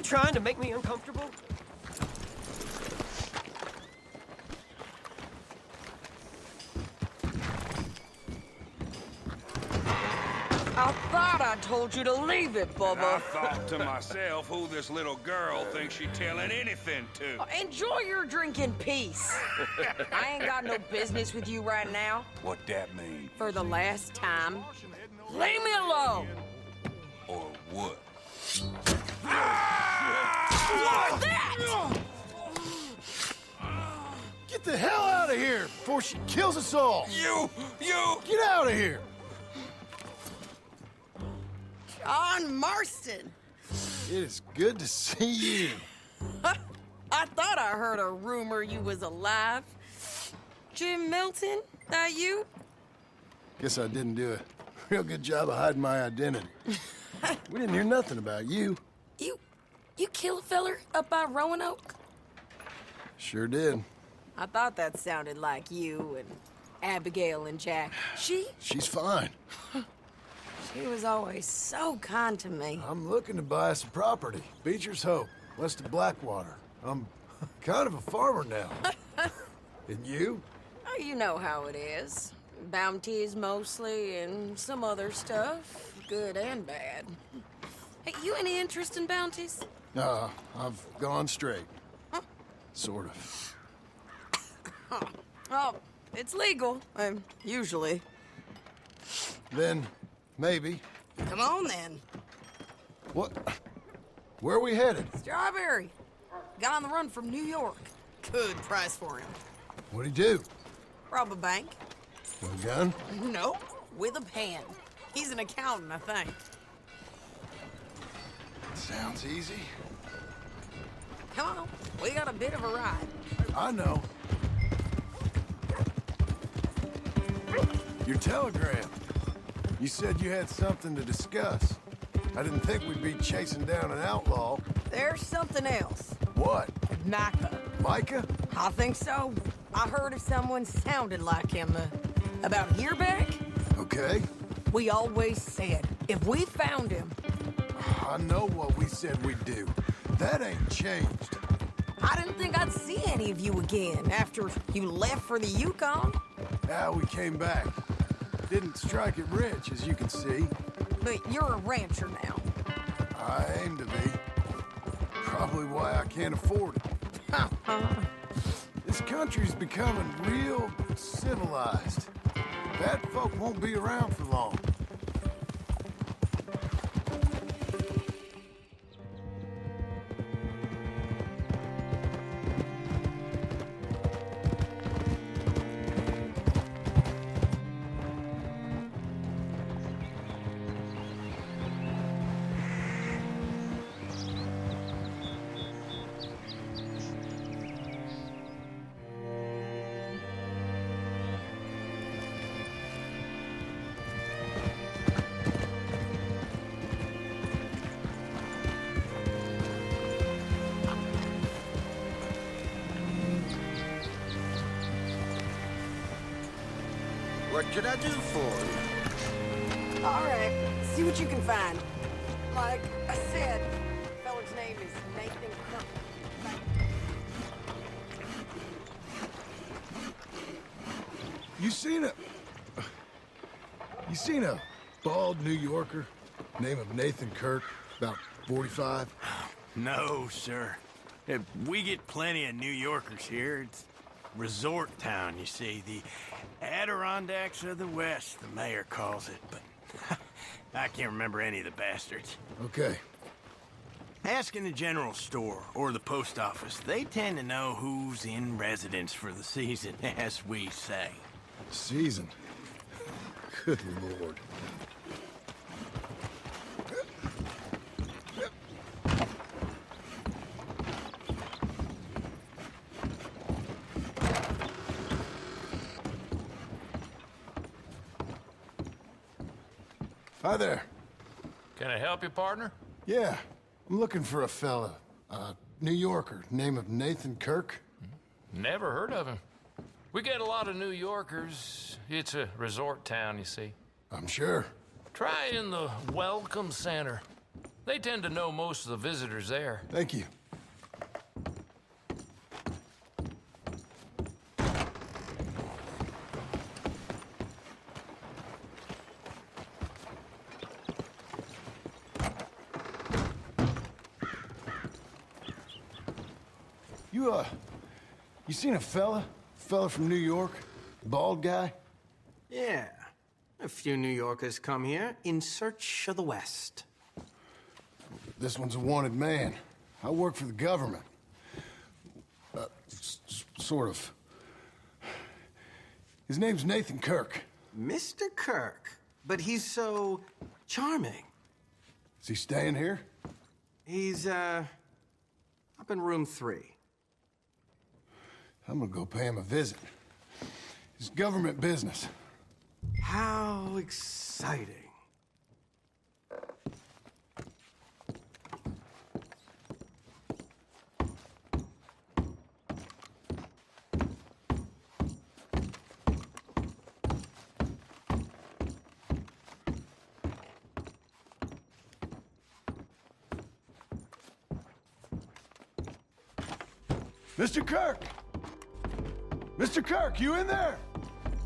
trying to make me uncomfortable? I thought I told you to leave it, Bubba. I thought to myself who this little girl thinks she telling anything to. Enjoy your drink in peace. I ain't got no business with you right now. What that mean? For the last time, leave me alone. Or what? Like that! Get the hell out of here before she kills us all! You! Get out of here! John Marston. It is good to see you. I thought I heard a rumor you was alive. Jim Milton, that you? Guess I didn't do a real good job of hiding my identity. We didn't hear nothing about you. You kill a feller up by Roanoke? Sure did. I thought that sounded like you and Abigail and Jack. She's fine. She was always so kind to me. I'm looking to buy some property. Beecher's Hope, west of Blackwater. I'm kind of a farmer now. And you? Oh, you know how it is. Bounties mostly, and some other stuff, good and bad. Hey, you any interest in bounties? I've gone straight. Sort of. Oh, it's legal, usually. Then, maybe. Come on, then. What? Where are we headed? Strawberry. Got on the run from New York. Good price for him. What'd he do? Rob a bank? With a gun? No, with a pen. He's an accountant, I think. Sounds easy. Come on, we got a bit of a ride. I know. Your telegram. You said you had something to discuss. I didn't think we'd be chasing down an outlaw. There's something else. What? Micah. Micah? I think so. I heard of someone sounded like him about a year back. Okay. We always said, if we found him... I know what we said we'd do. That ain't changed. I didn't think I'd see any of you again after you left for the Yukon. Now we came back. Didn't strike it rich, as you can see. But you're a rancher now. I aim to be. Probably why I can't afford it. This country's becoming real civilized. Bad folk won't be around for long. What can I do for you? All right, see what you can find. Like I said, the feller's name is Nathan Kirk. You seen a bald New Yorker, name of Nathan Kirk, about 45? No, sir. We get plenty of New Yorkers here. It's resort town, you see. The Adirondacks of the West, the mayor calls it, but I can't remember any of the bastards. Okay. Ask in the general store or the post office. They tend to know who's in residence for the season, as we say. Season. Good Lord. Hi there. Can I help you, partner? Yeah, I'm looking for a fella, New Yorker, name of Nathan Kirk. Never heard of him. We get a lot of New Yorkers. It's a resort town, you see. I'm sure. Try in the Welcome Center. They tend to know most of the visitors there. Thank you. You seen a fella? Fella from New York? Bald guy? Yeah. A few New Yorkers come here in search of the West. This one's a wanted man. I work for the government. Sort of. His name's Nathan Kirk. Mr. Kirk? But he's so charming. Is he staying here? He's, up in room 3. I'm gonna go pay him a visit. It's government business. How exciting. Mr. Kirk! Mr. Kirk, you in there?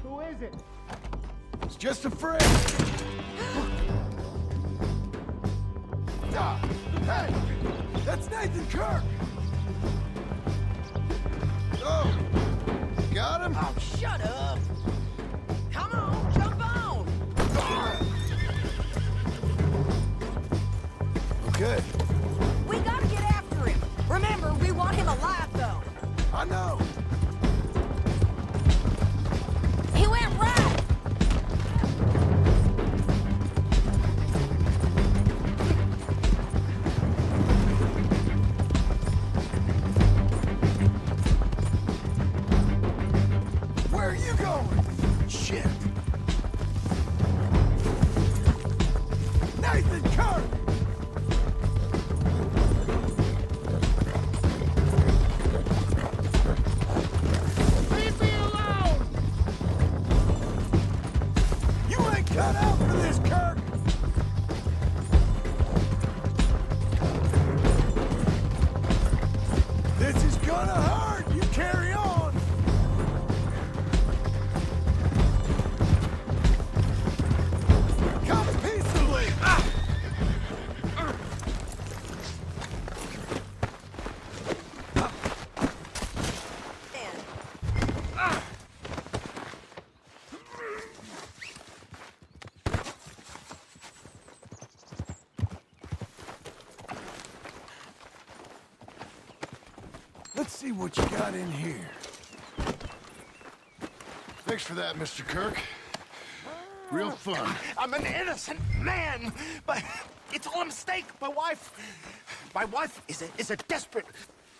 Who is it? It's just a friend. Ah, hey! That's Nathan Kirk! Oh! Got him? Oh, shut up! Come on, jump on! Okay, We gotta get after him. Remember, we want him alive, though. I know. He went right. Where are you going? Shit. Nathan Kirk! Leave me alone! You ain't cut out for this, Kirk! This is gonna hurt! You carry on! Come peaceably! Let's see what you got in here. Thanks for that, Mr. Kirk. Real fun. I'm an innocent man, but it's all a mistake. My wife is a desperate.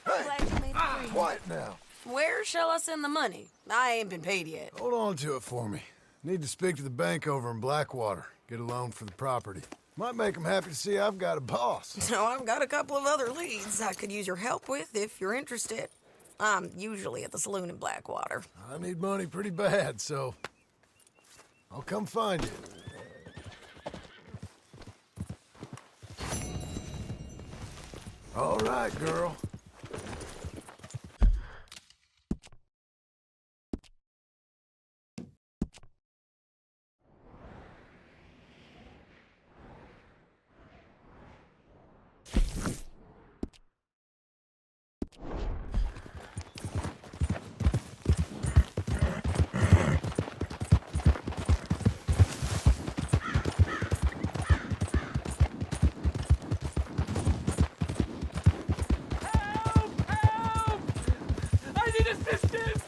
Glad you made it free. Quiet now. Where shall I send the money? I ain't been paid yet. Hold on to it for me. Need to speak to the bank over in Blackwater. Get a loan for the property. Might make them happy to see I've got a boss. So I've got a couple of other leads I could use your help with if you're interested. I'm usually at the saloon in Blackwater. I need money pretty bad, so I'll come find you. All right, girl. I need assistance!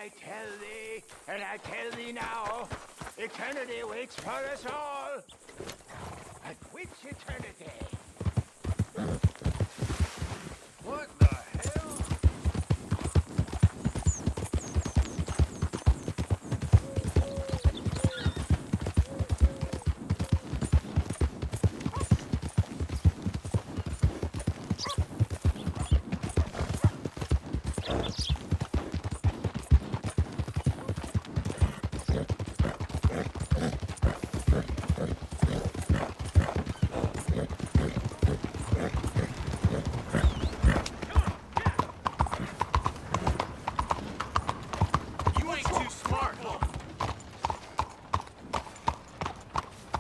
I tell thee, and I tell thee now, eternity waits for us all. At which eternity? What the hell? You ain't too smart.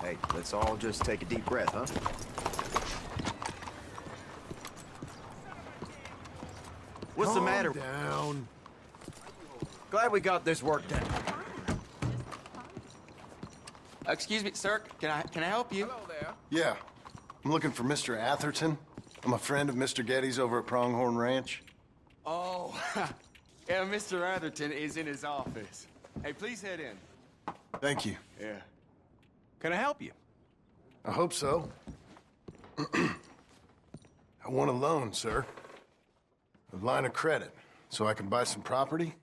Hey, let's all just take a deep breath, huh? What's the matter? Down. Glad we got this worked out. Excuse me, sir. Can I help you? Yeah. I'm looking for Mr. Atherton. I'm a friend of Mr. Getty's over at Pronghorn Ranch. Oh, yeah, Mr. Atherton is in his office. Hey, please head in. Thank you. Yeah. Can I help you? I hope so. I want a loan, sir. A line of credit, so I can buy some property.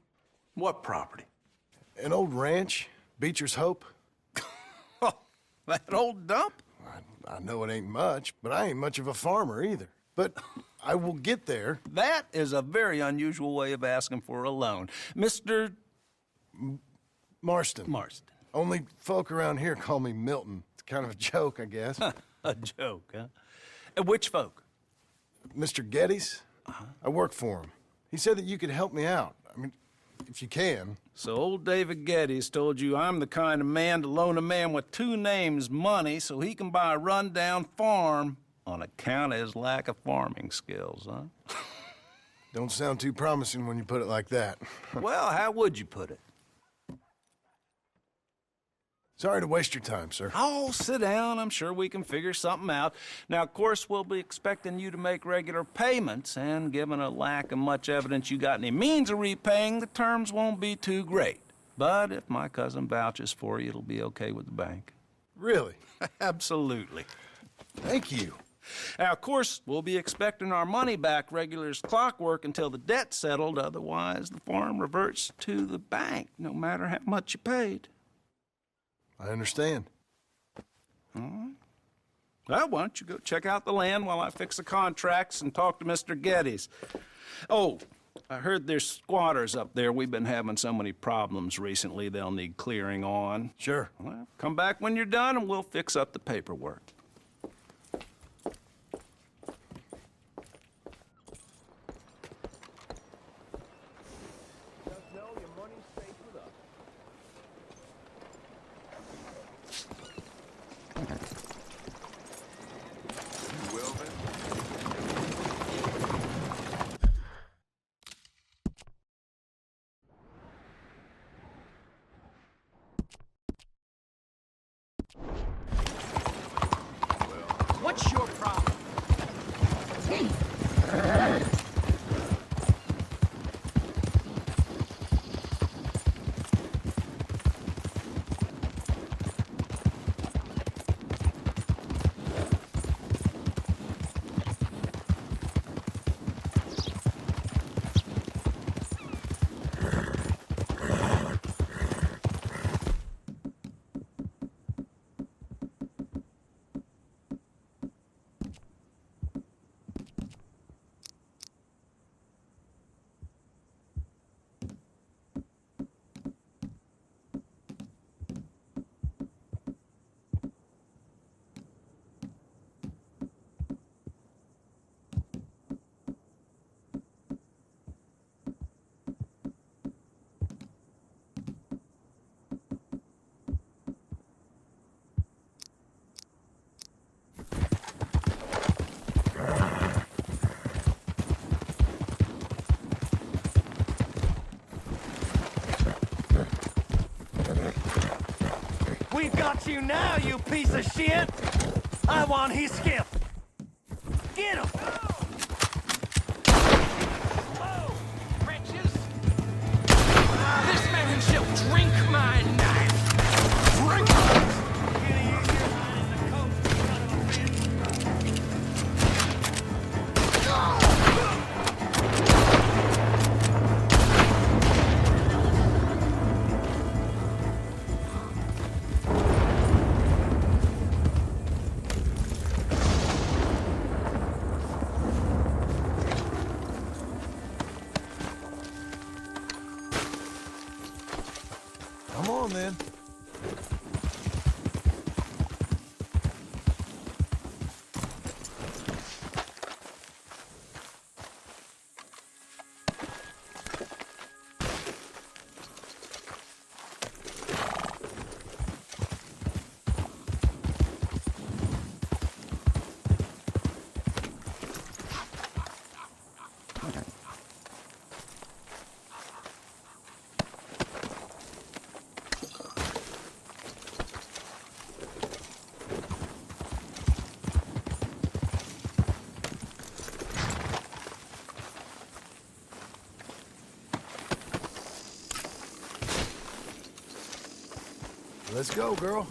What property? An old ranch, Beecher's Hope. Oh, that old dump? I know it ain't much, but I ain't much of a farmer either. But I will get there. That is a very unusual way of asking for a loan. Mr. Marston. Marston. Only folk around here call me Milton. It's kind of a joke, I guess. A joke, huh? Which folk? Mr. Getty's? I work for him. He said that you could help me out. I mean, if you can. So old David Geddes told you I'm the kind of man to loan a man with two names money so he can buy a rundown farm on account of his lack of farming skills, huh? Don't sound too promising when you put it like that. Well, how would you put it? Sorry to waste your time, sir. Oh, sit down. I'm sure we can figure something out. Now, of course, we'll be expecting you to make regular payments, and given a lack of much evidence you got any means of repaying, the terms won't be too great. But if my cousin vouches for you, it'll be okay with the bank. Really? Absolutely. Thank you. Now, of course, we'll be expecting our money back regular as clockwork until the debt's settled. Otherwise, the farm reverts to the bank, no matter how much you paid. I understand. Well, why don't you go check out the land while I fix the contracts and talk to Mr. Geddes. Oh, I heard there's squatters up there. We've been having so many problems recently, they'll need clearing on. Sure. Well, come back when you're done and we'll fix up the paperwork. What's your problem? We've got you now, you piece of shit! I want his skiff! Get him! Whoa! Wretches! my knife! Come on, then. Let's go, girl.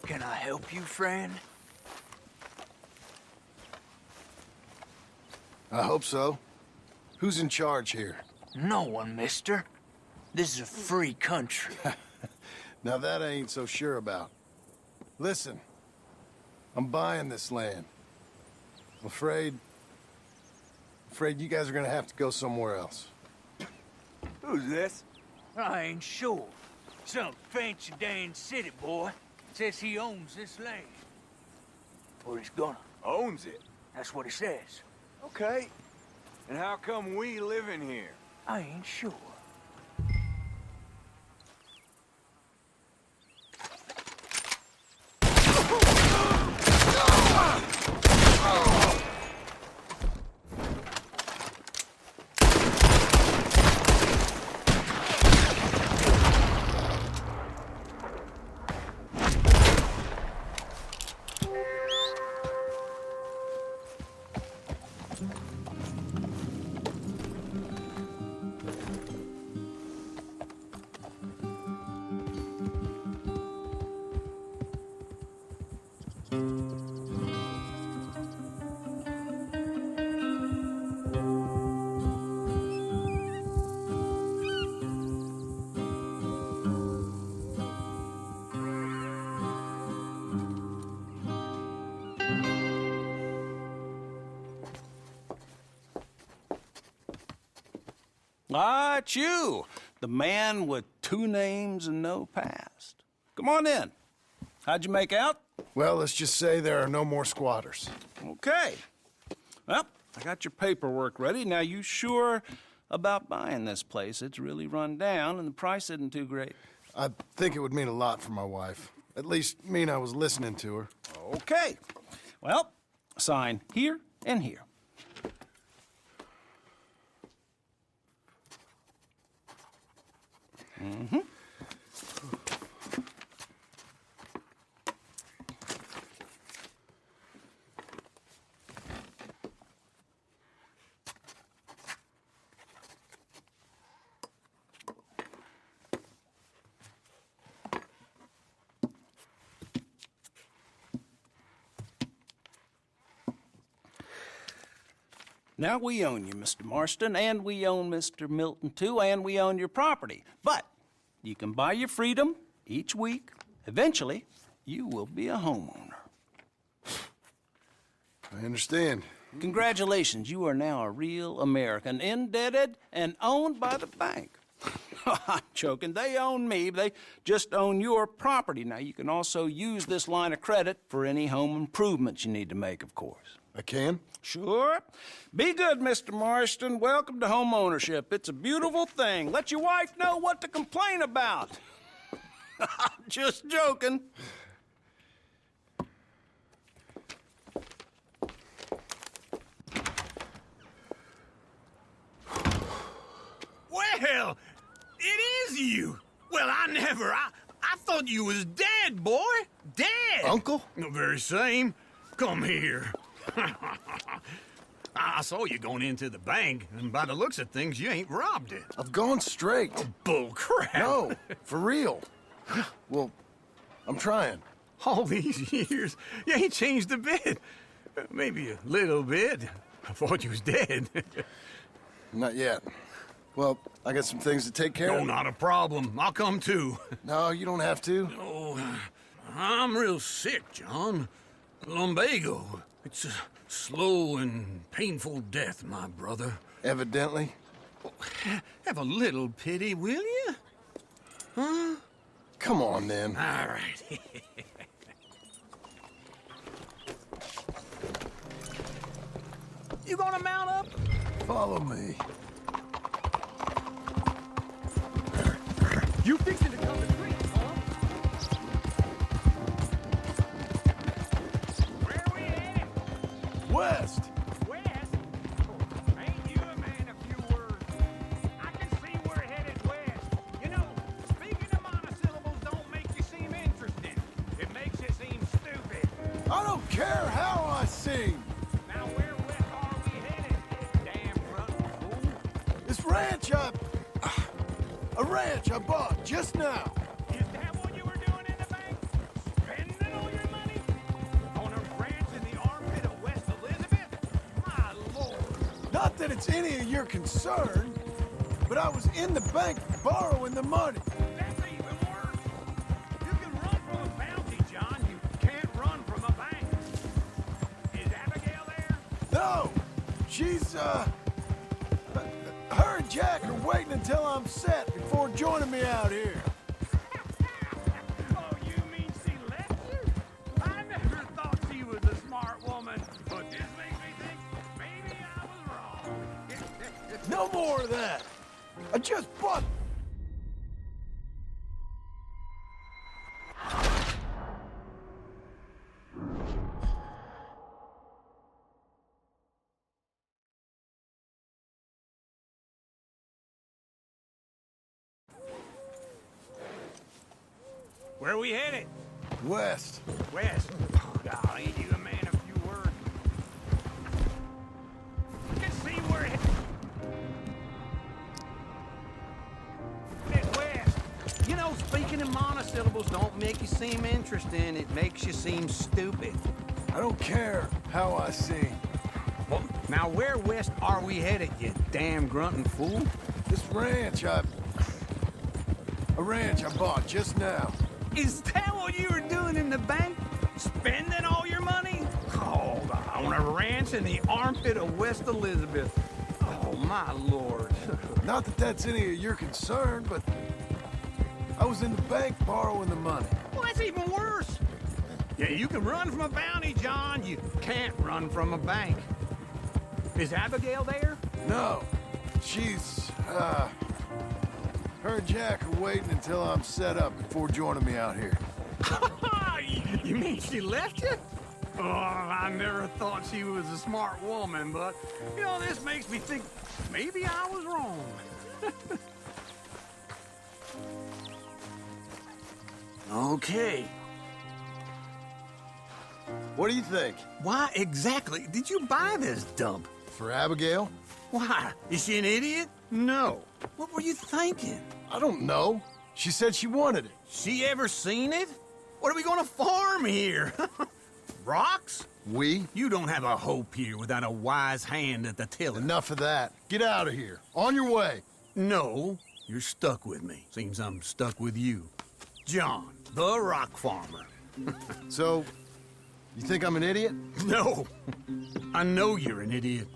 Can I help you, friend? I hope so. Who's in charge here? No one, mister. This is a free country. Now that I ain't so sure about. Listen, I'm buying this land. I'm afraid you guys are gonna have to go somewhere else. Who's this? I ain't sure. Some fancy Dan city boy says he owns this land. Or he's gonna. Owns it. That's what he says. Okay. And how come we live in here? I ain't sure. Ah, it's you, the man with 2 names and no past. Come on in. How'd you make out? Well, let's just say there are no more squatters. Okay. Well, I got your paperwork ready. Now, you sure about buying this place? It's really run down, and the price isn't too great. I think it would mean a lot for my wife. At least mean I was listening to her. Okay. Well, sign here and here. Mm-hmm. Now, we own you, Mr. Marston, and we own Mr. Milton, too, and we own your property. But you can buy your freedom each week. Eventually, you will be a homeowner. I understand. Congratulations, you are now a real American, indebted and owned by the bank. I'm joking. They own me. They just own your property. Now, you can also use this line of credit for any home improvements you need to make, of course. I can? Sure. Be good, Mr. Marston. Welcome to home ownership. It's a beautiful thing. Let your wife know what to complain about. Just joking. Well, it is you. Well, I thought you was dead, boy. Dead. Uncle? The very same. Come here. I saw you going into the bank, and by the looks of things, you ain't robbed it. I've gone straight. Bull crap. No, for real. Well, I'm trying. All these years, you ain't changed a bit. Maybe a little bit. I thought you was dead. Not yet. Well, I got some things to take care No, of. not a problem. I'll come too. No, you don't have to. Oh, I'm real sick, John. Lumbago. It's a slow and painful death, my brother. Evidently. Have a little pity, will you? Huh? Come on, then. All right. You gonna mount up? Follow me. You fixing to come to grief, huh? Where we headed? West. West? Oh, ain't you a man of few words? I can see we're headed west. You know, speaking of monosyllables don't make you seem interesting. It makes you seem stupid. I don't care how I sing. Now where west are we headed, you damn rotten fool? This ranch a ranch I bought just now. Is that what you were doing in the bank? Spending all your money? On a ranch in the armpit of West Elizabeth? My lord. Not that it's any of your concern, but I was in the bank borrowing the money. That's even worse. You can run from a bounty, John. You can't run from a bank. Is Abigail there? No, she's, her and Jack are waiting until I'm set before joining me out here. Oh, you mean she left you? I never thought she was a smart woman, but this makes me think maybe I was wrong. No more of that. I just bought... Where we headed? West. West. Oh, God, ain't you a man of few words? I can see we're headed west. You know, speaking in monosyllables don't make you seem interesting. It makes you seem stupid. I don't care how I sing. Well, now where west are we headed, you damn grunting fool? This ranch a ranch I bought just now. Is that what you were doing in the bank? Spending all your money? Oh, on a ranch in the armpit of West Elizabeth. Oh, my lord. Not that that's any of your concern, but I was in the bank borrowing the money. Well, that's even worse. Yeah, you can run from a bounty, John. You can't run from a bank. Is Abigail there? No, she's, her and Jack are waiting until I'm set up before joining me out here. You mean she left you? Oh, I never thought she was a smart woman, but, you know, this makes me think maybe I was wrong. Okay. What do you think? Why exactly did you buy this dump? For Abigail? Why? Is she an idiot? No. What were you thinking? I don't know. She said she wanted it. She ever seen it? What are we gonna farm here? Rocks? We? You don't have a hope here without a wise hand at the tiller. Enough of that. Get out of here. On your way. No, you're stuck with me. Seems I'm stuck with you. John, the rock farmer. So, You think I'm an idiot? No. I know you're an idiot.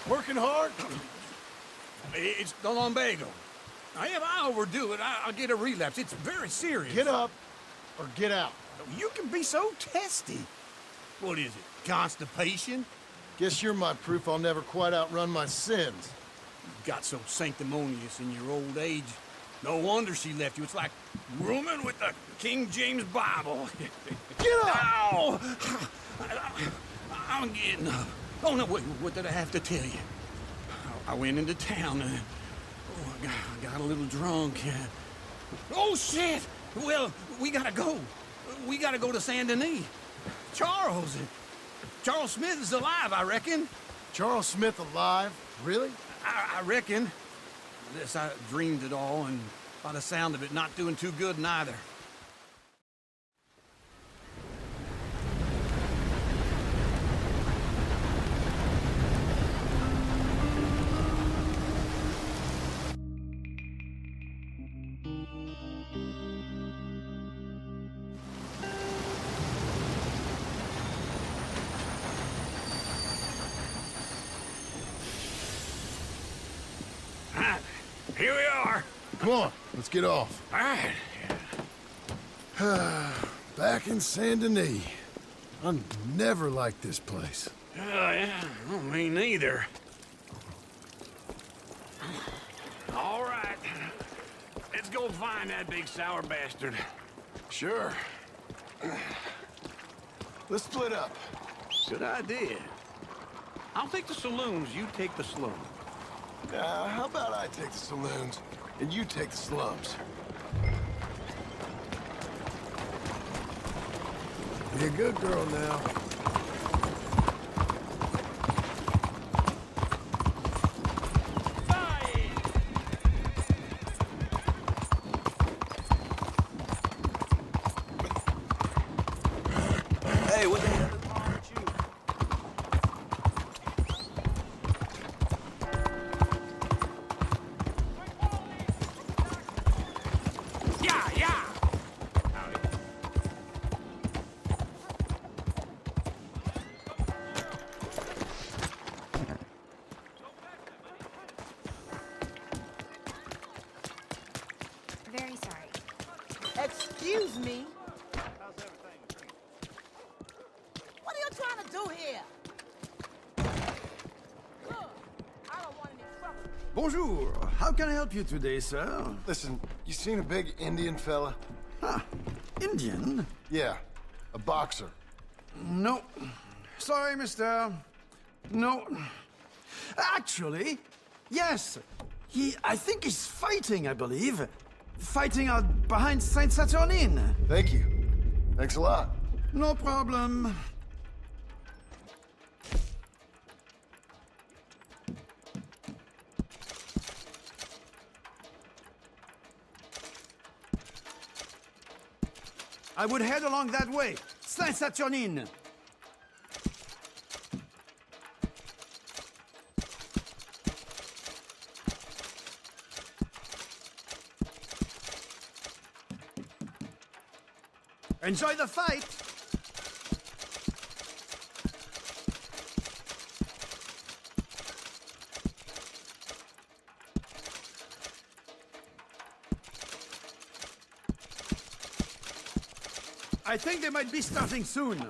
Working hard? It's the lumbago. Now, if I overdo it, I'll get a relapse. It's very serious. Get up or get out. You can be so testy. What is it, constipation? Guess you're my proof I'll never quite outrun my sins. You got so sanctimonious in your old age. No wonder she left you. It's like rooming with the King James Bible. Get up! Ow! I'm getting up. Oh, no, wait, what did I have to tell you? I went into town and... I got a little drunk. Oh, shit! Well, we gotta go. We gotta go to Saint Denis. Charles Smith is alive, I reckon. Charles Smith alive? Really? I reckon. Unless I dreamed it all, and by the sound of it, not doing too good neither. Here we are. Come on, let's get off. All right. Back in Saint Denis. I never liked this place. Yeah, well, me neither. All right. Let's go find that big sour bastard. Sure. Let's split up. Good idea. I'll take the saloons, you take the slums. How about I take the saloons and you take the slums? Be a good girl now. Hey, what the hell is wrong with you? Yeah. Very sorry. Excuse me? What are you trying to do here? Look, I don't want any trouble. Bonjour. How can I help you today, sir? Listen, you seen a big Indian fella? Huh. Indian? Yeah, a boxer. No. Sorry, mister. No. Actually, yes. I think he's fighting, I believe. Fighting out behind Saint Saturnin. Thank you. Thanks a lot. No problem. I would head along that way. Saint Saturnin. Enjoy the fight! I think they might be starting soon.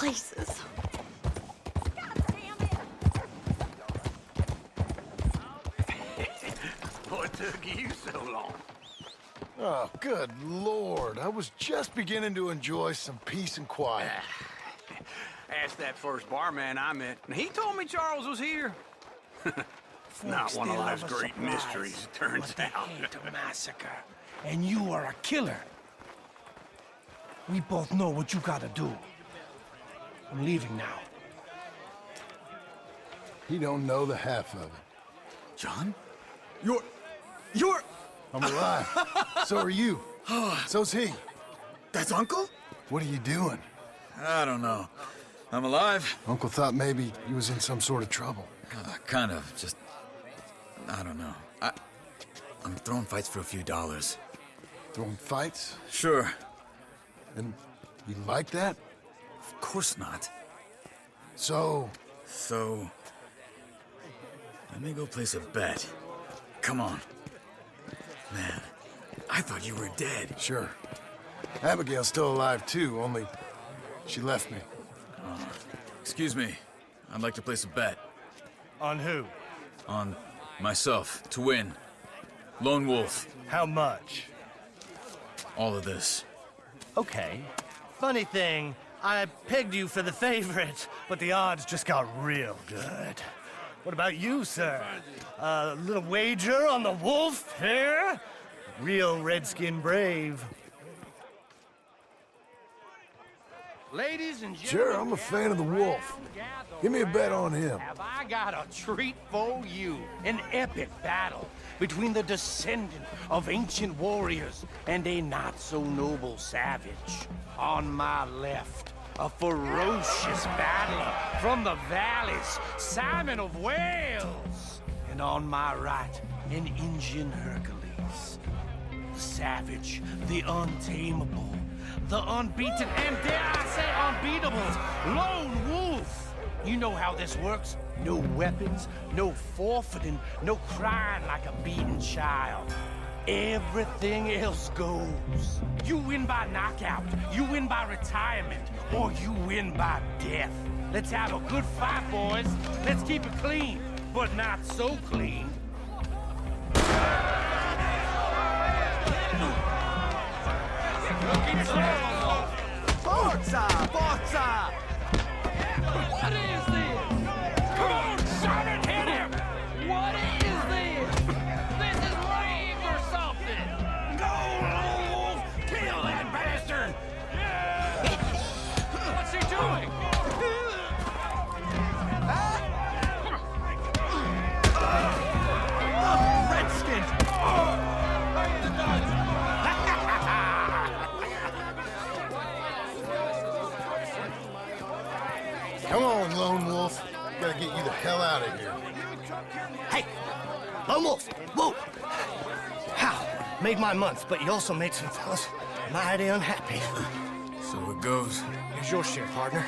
Places. What took you so long? Oh, good Lord. I was just beginning to enjoy some peace and quiet. Asked that first barman I met, and he told me Charles was here. Not one of life's great mysteries, it turns out. A massacre, and you are a killer. We both know what you gotta do. I'm leaving now. He don't know the half of it. John? You're... I'm alive. So are you. So's he. That's Uncle? What are you doing? I don't know. I'm alive. Uncle thought maybe he was in some sort of trouble. Kind of. Just... I don't know. I'm throwing fights for a few dollars. Throwing fights? Sure. And you like that? Of course not. So, let me go place a bet. Come on. Man, I thought you were dead. Sure. Abigail's still alive too, only she left me. Excuse me. I'd like to place a bet. On who? On myself, to win. Lone Wolf. How much? All of this. Okay. Funny thing, I pegged you for the favorite, but the odds just got real good. What about you, sir? A little wager on the wolf here? Real redskin brave. Ladies and Sure, I'm a fan of the wolf. Give me a bet on him. Have I got a treat for you? An epic battle between the descendant of ancient warriors and a not-so-noble savage. On my left, a ferocious battler from the valleys, Simon of Wales. And on my right, an Indian Hercules. The savage, the untamable, the unbeaten, and dare I say unbeatable, Lone Wolf. You know how this works. No weapons, no forfeiting, no crying like a beaten child. Everything else goes. You win by knockout, you win by retirement, or you win by death. Let's have a good fight, boys. Let's keep it clean, but not so clean. Forza! Forza! What is this? Come on, Simon, hit him! What is this? This is rave or something! Go, Lone Wolf! Kill that bastard! What's he doing? Redskins! Come on, Lone Wolf. Gotta get you the hell out of here. Hey! Lone Wolf! Whoa! How? Made my month, but you also made some fellas mighty unhappy. So it goes. Here's your share, partner.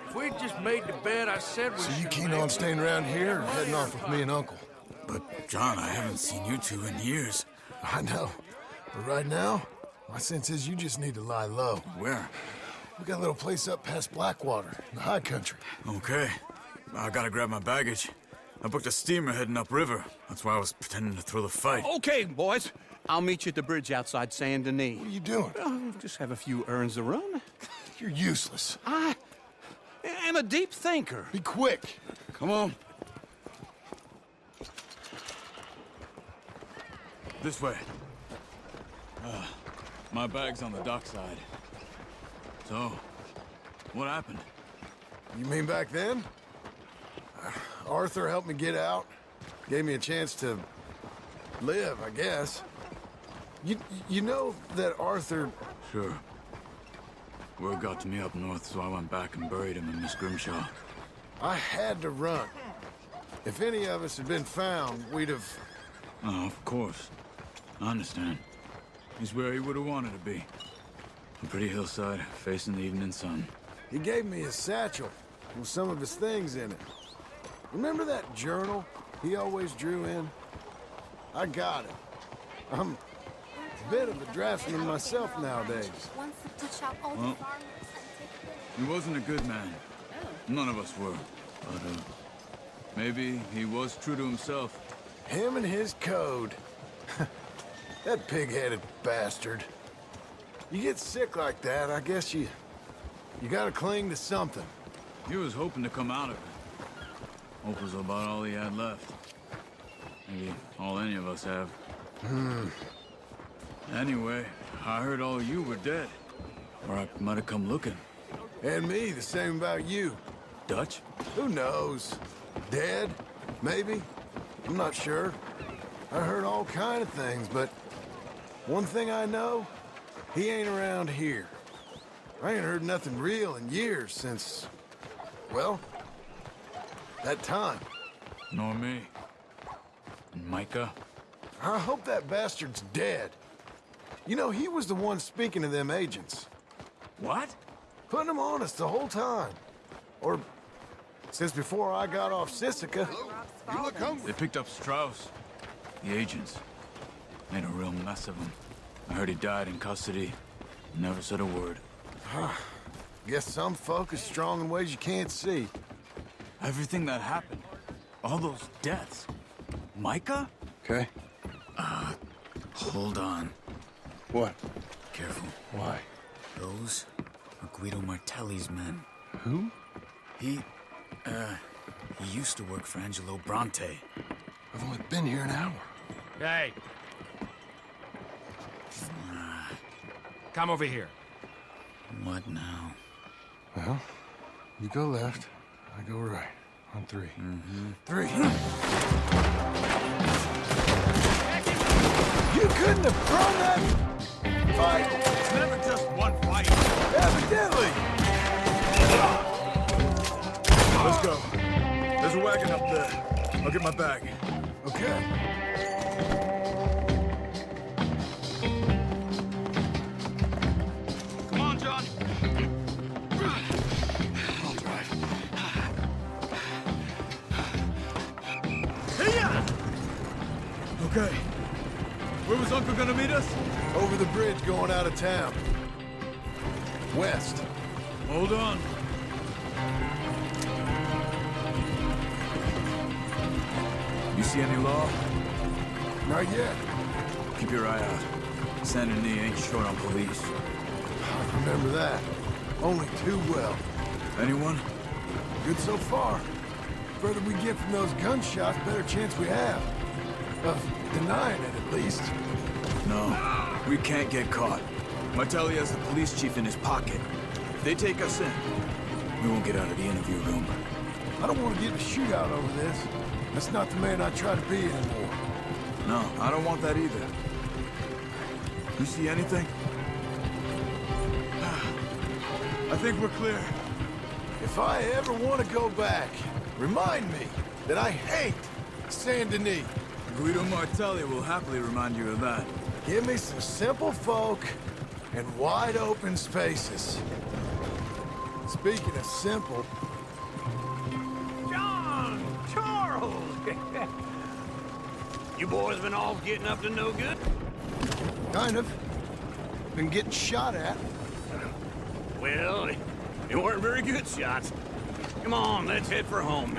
If we'd just made the bet I said we So you should keen make, on staying around here or heading off with me and Uncle? But, John, I haven't seen you two in years. I know. But right now, my sense is you just need to lie low. Where? We got a little place up past Blackwater, in the high country. Okay. I gotta grab my baggage. I booked a steamer heading upriver. That's why I was pretending to throw the fight. Okay, boys. I'll meet you at the bridge outside Saint Denis. What are you doing? Oh, just have a few errands to run. You're useless. I am a deep thinker. Be quick. Come on. This way. My bag's on the dockside. So, what happened? You mean back then? Arthur helped me get out. Gave me a chance to live, I guess. You know that Arthur... Sure. Word got to me up north, so I went back and buried him in Miss Grimshaw. I had to run. If any of us had been found, we'd have... Oh, of course. I understand. He's where he would have wanted to be. A pretty hillside, facing the evening sun. He gave me his satchel with some of his things in it. Remember that journal he always drew in? I got it. I'm a bit of a draftsman myself nowadays. Well, he wasn't a good man. None of us were. But, maybe he was true to himself. Him and his code. That pig-headed bastard. You get sick like that, I guess you gotta cling to something. He was hoping to come out of it. Hope was about all he had left. Maybe all any of us have. Anyway, I heard all you were dead. Or I might have come looking. And me, the same about you. Dutch? Who knows? Dead? Maybe? I'm not sure. I heard all kind of things, but one thing I know, he ain't around here. I ain't heard nothing real in years since, well, that time. Nor me. And Micah? I hope that bastard's dead. You know, he was the one speaking to them agents. What? Putting them on us the whole time. Or since before I got off Sisika. You look hungry. They picked up Strauss. The agents. Made a real mess of him. I heard he died in custody. Never said a word. Guess some folk is strong in ways you can't see. Everything that happened. All those deaths. Micah? Okay. Hold on. What? Careful. Why? Those are Guido Martelli's men. Who? He used to work for Angelo Bronte. I've only been here an hour. Hey. Come over here. What now? Well, you go left, I go right. On three. Three. You couldn't have thrown that fight. It's never just one fight. Evidently. Let's go. There's a wagon up there. I'll get my bag. Okay. Come on, John. I'll drive. Hey-ya! Okay. Where was Uncle gonna meet us? Over the bridge going out of town. West. Hold on. You see any law? Not yet. Keep your eye out. Saint Denis ain't short on police. I remember that. Only too well. Anyone? Good so far. Further we get from those gunshots, better chance we have. Of denying it, at least. No. We can't get caught. Martelli has the police chief in his pocket. If they take us in, we won't get out of the interview room. I don't want to get in a shootout over this. That's not the man I try to be anymore. No, I don't want that either. You see anything? I think we're clear. If I ever want to go back, remind me that I hate Saint Denis. Guido Martelli will happily remind you of that. Give me some simple folk and wide open spaces. Speaking of simple... John! Charles! You boys been all getting up to no good? Kind of. Been getting shot at. Well, they weren't very good shots. Come on, let's head for home.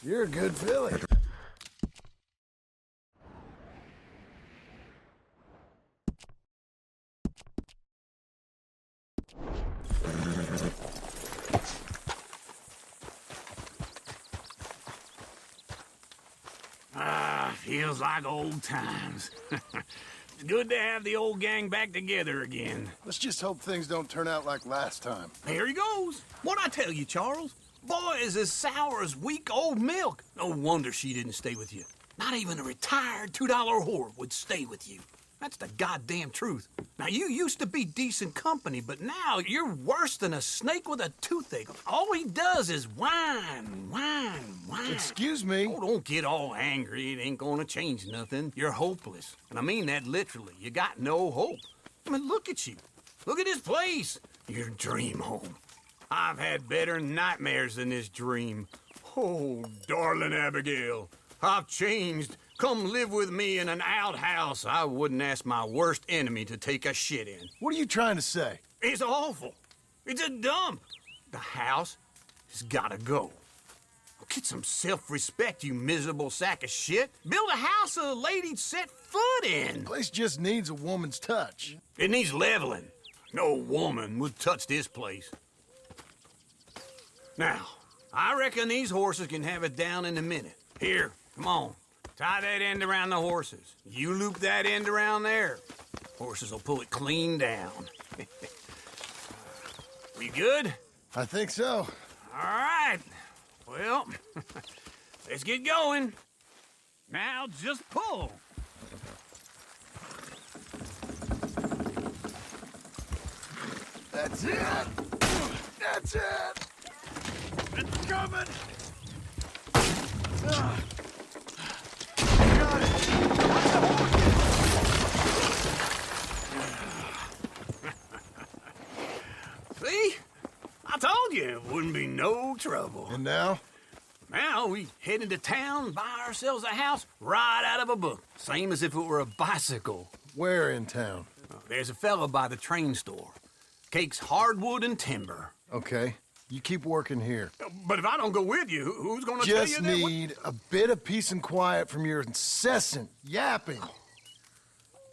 You're a good filly. Feels like old times. It's good to have the old gang back together again. Let's just hope things don't turn out like last time. Here he goes. What'd I tell you, Charles? Boy is as sour as weak old milk. No wonder she didn't stay with you. Not even a retired $2 whore would stay with you. That's the goddamn truth. Now, you used to be decent company, but now you're worse than a snake with a toothache. All he does is whine, whine, whine. Excuse me? Oh, don't get all angry. It ain't gonna change nothing. You're hopeless. And I mean that literally. You got no hope. I mean, look at you. Look at this place. Your dream home. I've had better nightmares than this dream. Oh, darling Abigail, I've changed. Come live with me in an outhouse I wouldn't ask my worst enemy to take a shit in. What are you trying to say? It's awful. It's a dump. The house has gotta go. Get some self-respect, you miserable sack of shit. Build a house a lady'd set foot in. The place just needs a woman's touch. It needs leveling. No woman would touch this place. Now, I reckon these horses can have it down in a minute. Here, come on. Tie that end around the horses. You loop that end around there. Horses will pull it clean down. We good? I think so. All right. Well, let's get going. Now just pull. That's it. That's it. It's coming. Got it. See? I told you it wouldn't be no trouble. And now? Now we head into town, buy ourselves a house right out of a book. Same as if it were a bicycle. Where in town? There's a fella by the train store. Cakes hardwood and timber. Okay. You keep working here. But if I don't go with you, who's gonna tell you Just that? need a bit of peace and quiet from your incessant yapping.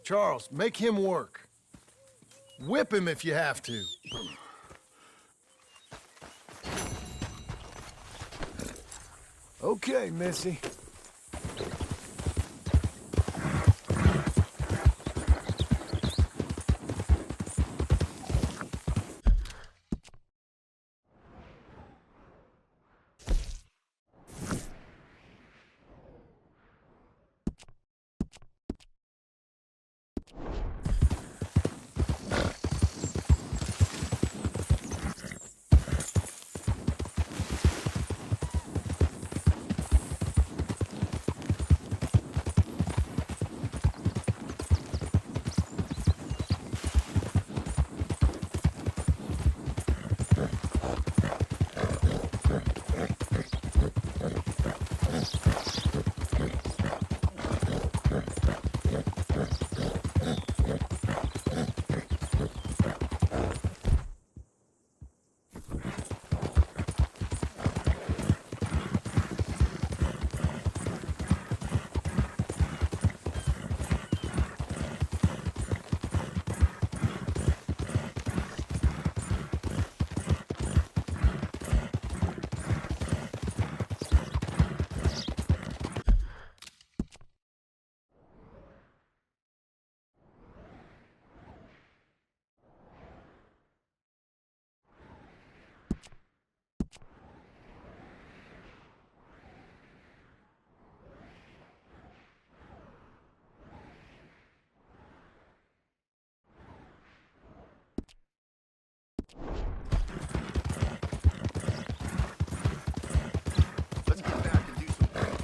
Charles, make him work. Whip him if you have to. Okay, Missy.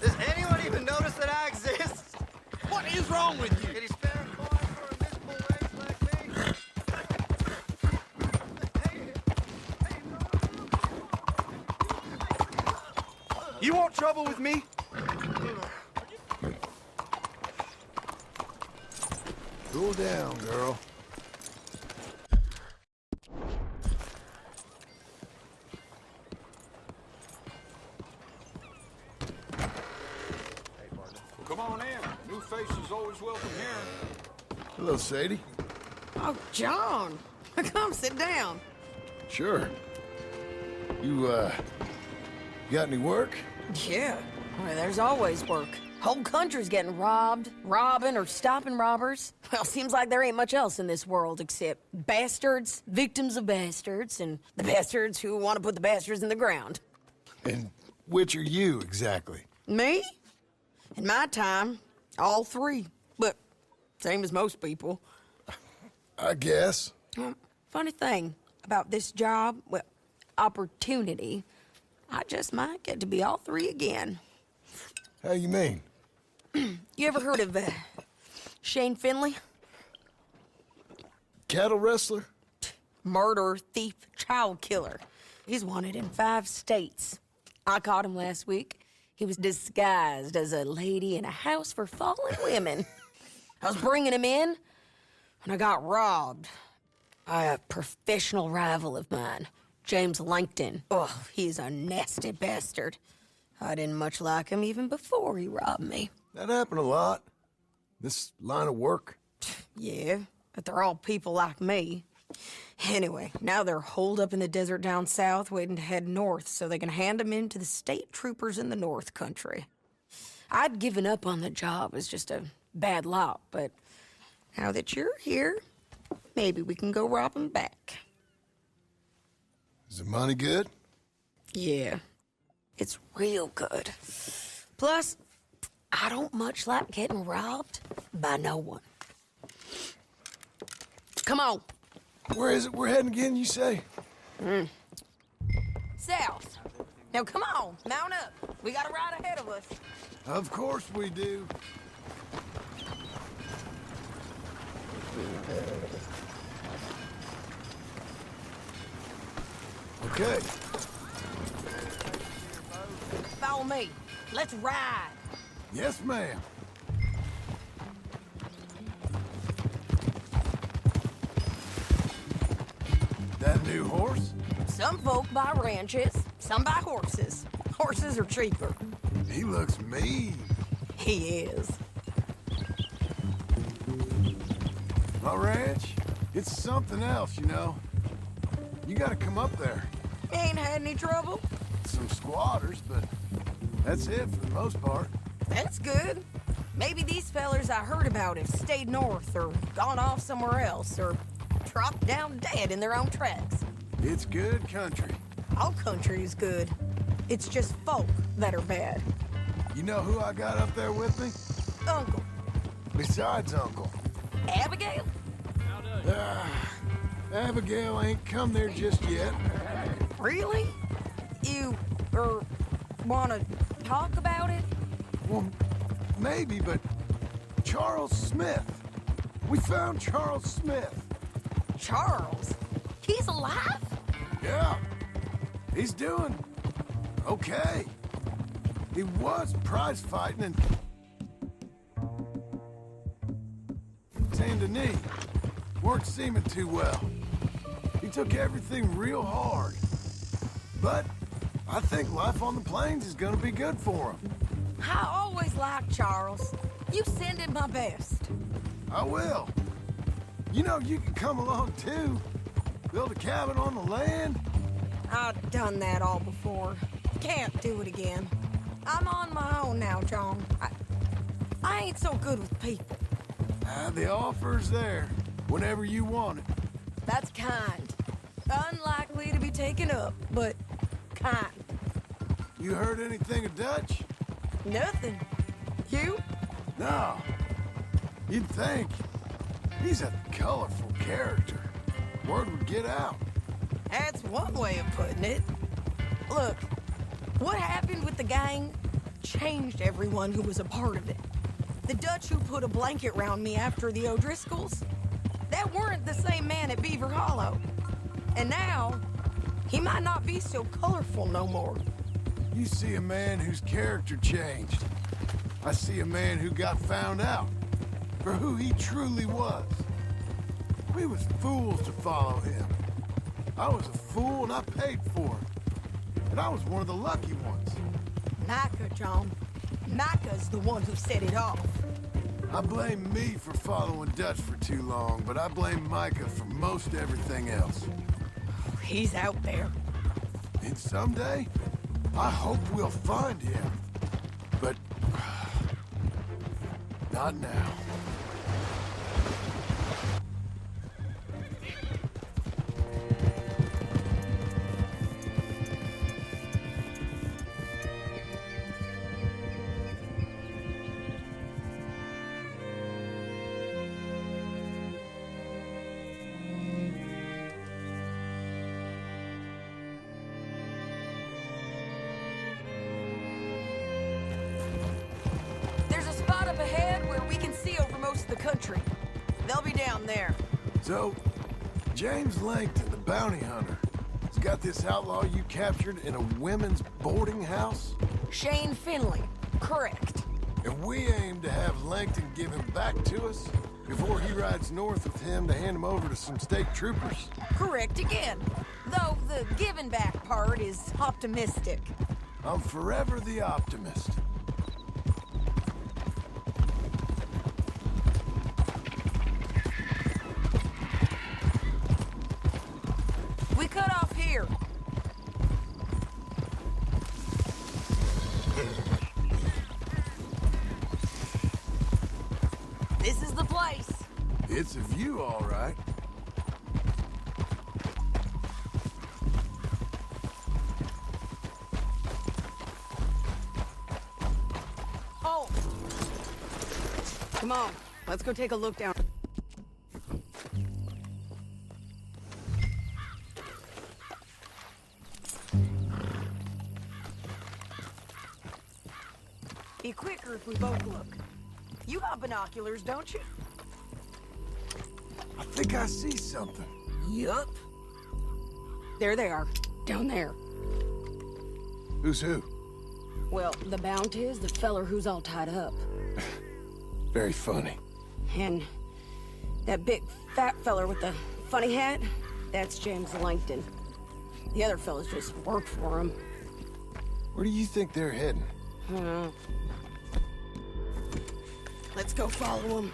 Does anyone even notice that I exist? What is wrong with you? Can you spare a coin for a miserable waste like me? You want trouble with me? Cool down, girl. is always welcome here. Hello, Sadie. Oh, John. Come sit down. Sure. You got any work? Yeah. Well, there's always work. Whole country's getting robbed, robbing, or stopping robbers. Well, seems like there ain't much else in this world except bastards, victims of bastards, and the bastards who want to put the bastards in the ground. And which are you, exactly? Me? In my time, all three. But same as most people. I guess. Funny thing about this job, well, opportunity, I just might get to be all three again. How you mean? You ever heard of Shane Finley? Cattle wrestler? Murderer, thief, child killer. He's wanted in 5 states. I caught him last week. He was disguised as a lady in a house for fallen women. I was bringing him in when I got robbed by a professional rival of mine, James Langton. Oh, he's a nasty bastard. I didn't much like him even before he robbed me. That happened a lot. This line of work. Yeah, but they're all people like me. Anyway, now they're holed up in the desert down south, waiting to head north so they can hand them in to the state troopers in the North Country. I'd given up on the job as just a bad lot, but now that you're here, maybe we can go rob them back. Is the money good? Yeah, it's real good. Plus, I don't much like getting robbed by no one. Come on. Where is it we're heading again, you say? South. Now come on, mount up. We got a ride ahead of us. Of course we do. Okay. Follow me. Let's ride. Yes, ma'am. That new horse? Some folk buy ranches, some buy horses. Horses are cheaper. He looks mean. He is. My ranch, it's something else, you know. You gotta come up there. Ain't had any trouble? Some squatters, but that's it for the most part. That's good. Maybe these fellers I heard about have stayed north or gone off somewhere else or dropped down dead in their own tracks. It's good country. All country is good. It's just folk that are bad. You know who I got up there with me? Uncle. Besides Uncle. Abigail? Abigail ain't come there just yet. Really? You, wanna talk about it? Well, maybe, but Charles Smith. We found Charles Smith. Charles? He's alive? Yeah. He's doing okay. He was prize fighting in Saint Denis. Weren't seeming too well. He took everything real hard. But I think life on the plains is gonna be good for him. I always liked Charles. You send him my best. I will. You know, you can come along too. Build a cabin on the land. I've done that all before. Can't do it again. I'm on my own now, John. I ain't so good with people. The offer's there whenever you want it. That's kind. Unlikely to be taken up, but kind. You heard anything of Dutch? Nothing. You? No. You'd think. He's a colorful character. Word would get out. That's one way of putting it. Look, what happened with the gang changed everyone who was a part of it. The Dutch who put a blanket round me after the O'Driscolls, that weren't the same man at Beaver Hollow. And now, he might not be so colorful no more. You see a man whose character changed. I see a man who got found out for who he truly was. We was fools to follow him. I was a fool and I paid for it. And I was one of the lucky ones. Micah, John. Micah's the one who set it off. I blame me for following Dutch for too long, but I blame Micah for most everything else. He's out there. And someday, I hope we'll find him. But... not now. There's a spot up ahead where we can see over most of the country. They'll be down there. So, James Langton, the bounty hunter, has got this outlaw you captured in a women's boarding house? Shane Finley. Correct. And we aim to have Langton give him back to us before he rides north with him to hand him over to some state troopers. Correct again. Though the giving back part is optimistic. I'm forever the optimist. We cut off here. This is the place. It's a view, all right. Oh! Come on, let's go take a look down. Be quicker if we both look. You got binoculars, don't you? I think I see something. Yup. There they are, down there. Who's who? Well, the Bounty is the feller who's all tied up. Very funny. And that big fat feller with the funny hat, that's James Langton. The other fellas just work for him. Where do you think they're heading? Let's go follow him.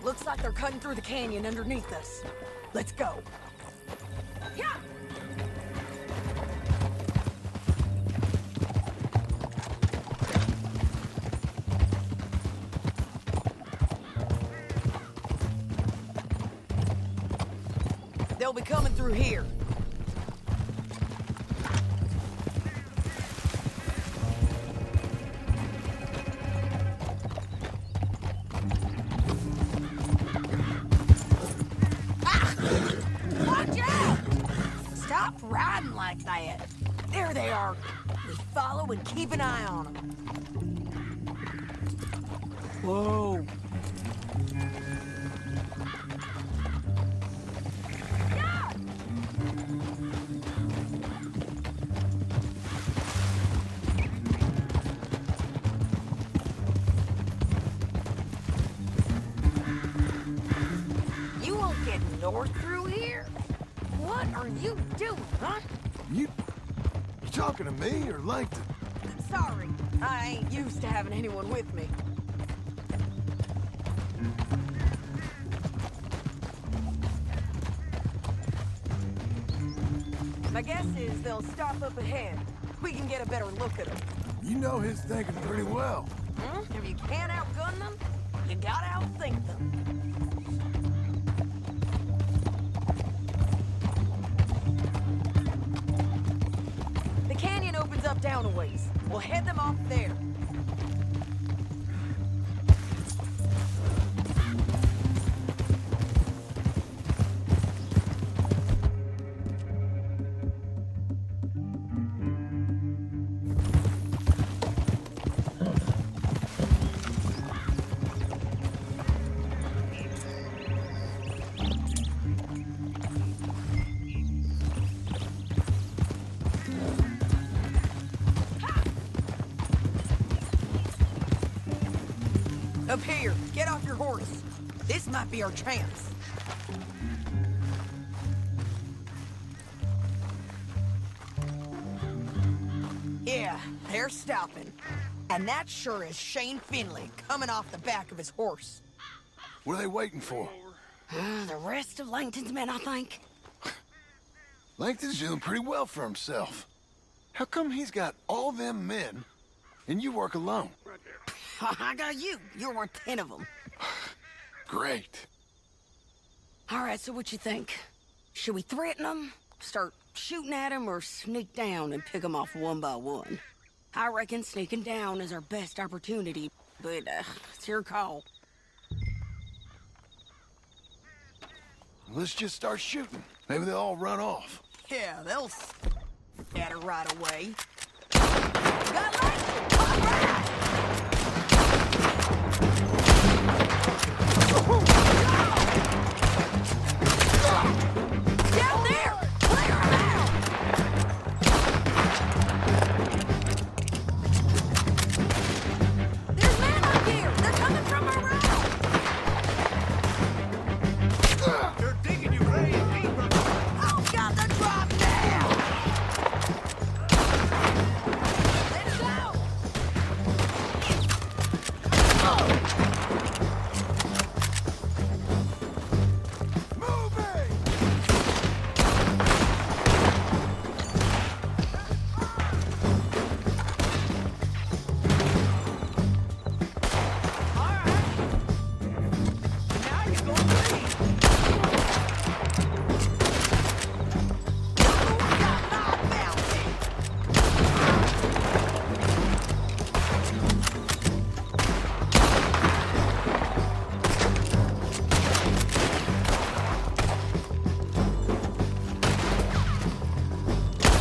Looks like they're cutting through the canyon underneath us. Let's go. Yeah! They'll be coming through here. Riding like that. There they are. Just follow and keep an eye on them. Whoa. Yeah! You won't get north through here? What are you doing, huh? You talking to me or Langton? Sorry, I ain't used to having anyone with me. My guess is they'll stop up ahead. We can get a better look at them. You know his thinking pretty well. If you can't outgun them, you gotta outthink them. The canyon opens up down a ways. We'll head them off there. Up here, get off your horse. This might be our chance. they're stopping. And that sure is Shane Finley coming off the back of his horse. What are they waiting for? The rest of Langton's men, I think. Langton's doing pretty well for himself. How come he's got all them men, and you work alone? I got you. You're worth 10 of them. Great. All right, so what you think? Should we threaten them, start shooting at them, or sneak down and pick them off one by one? I reckon sneaking down is our best opportunity, but it's your call. Let's just start shooting. Maybe they'll all run off. Yeah, they'll scatter right away. Got Langton! All right! Down there! Clear 'em out! There's men up here! They're coming from our route! They're digging you way deeper. Oh, God, they're dropping down! Let's go!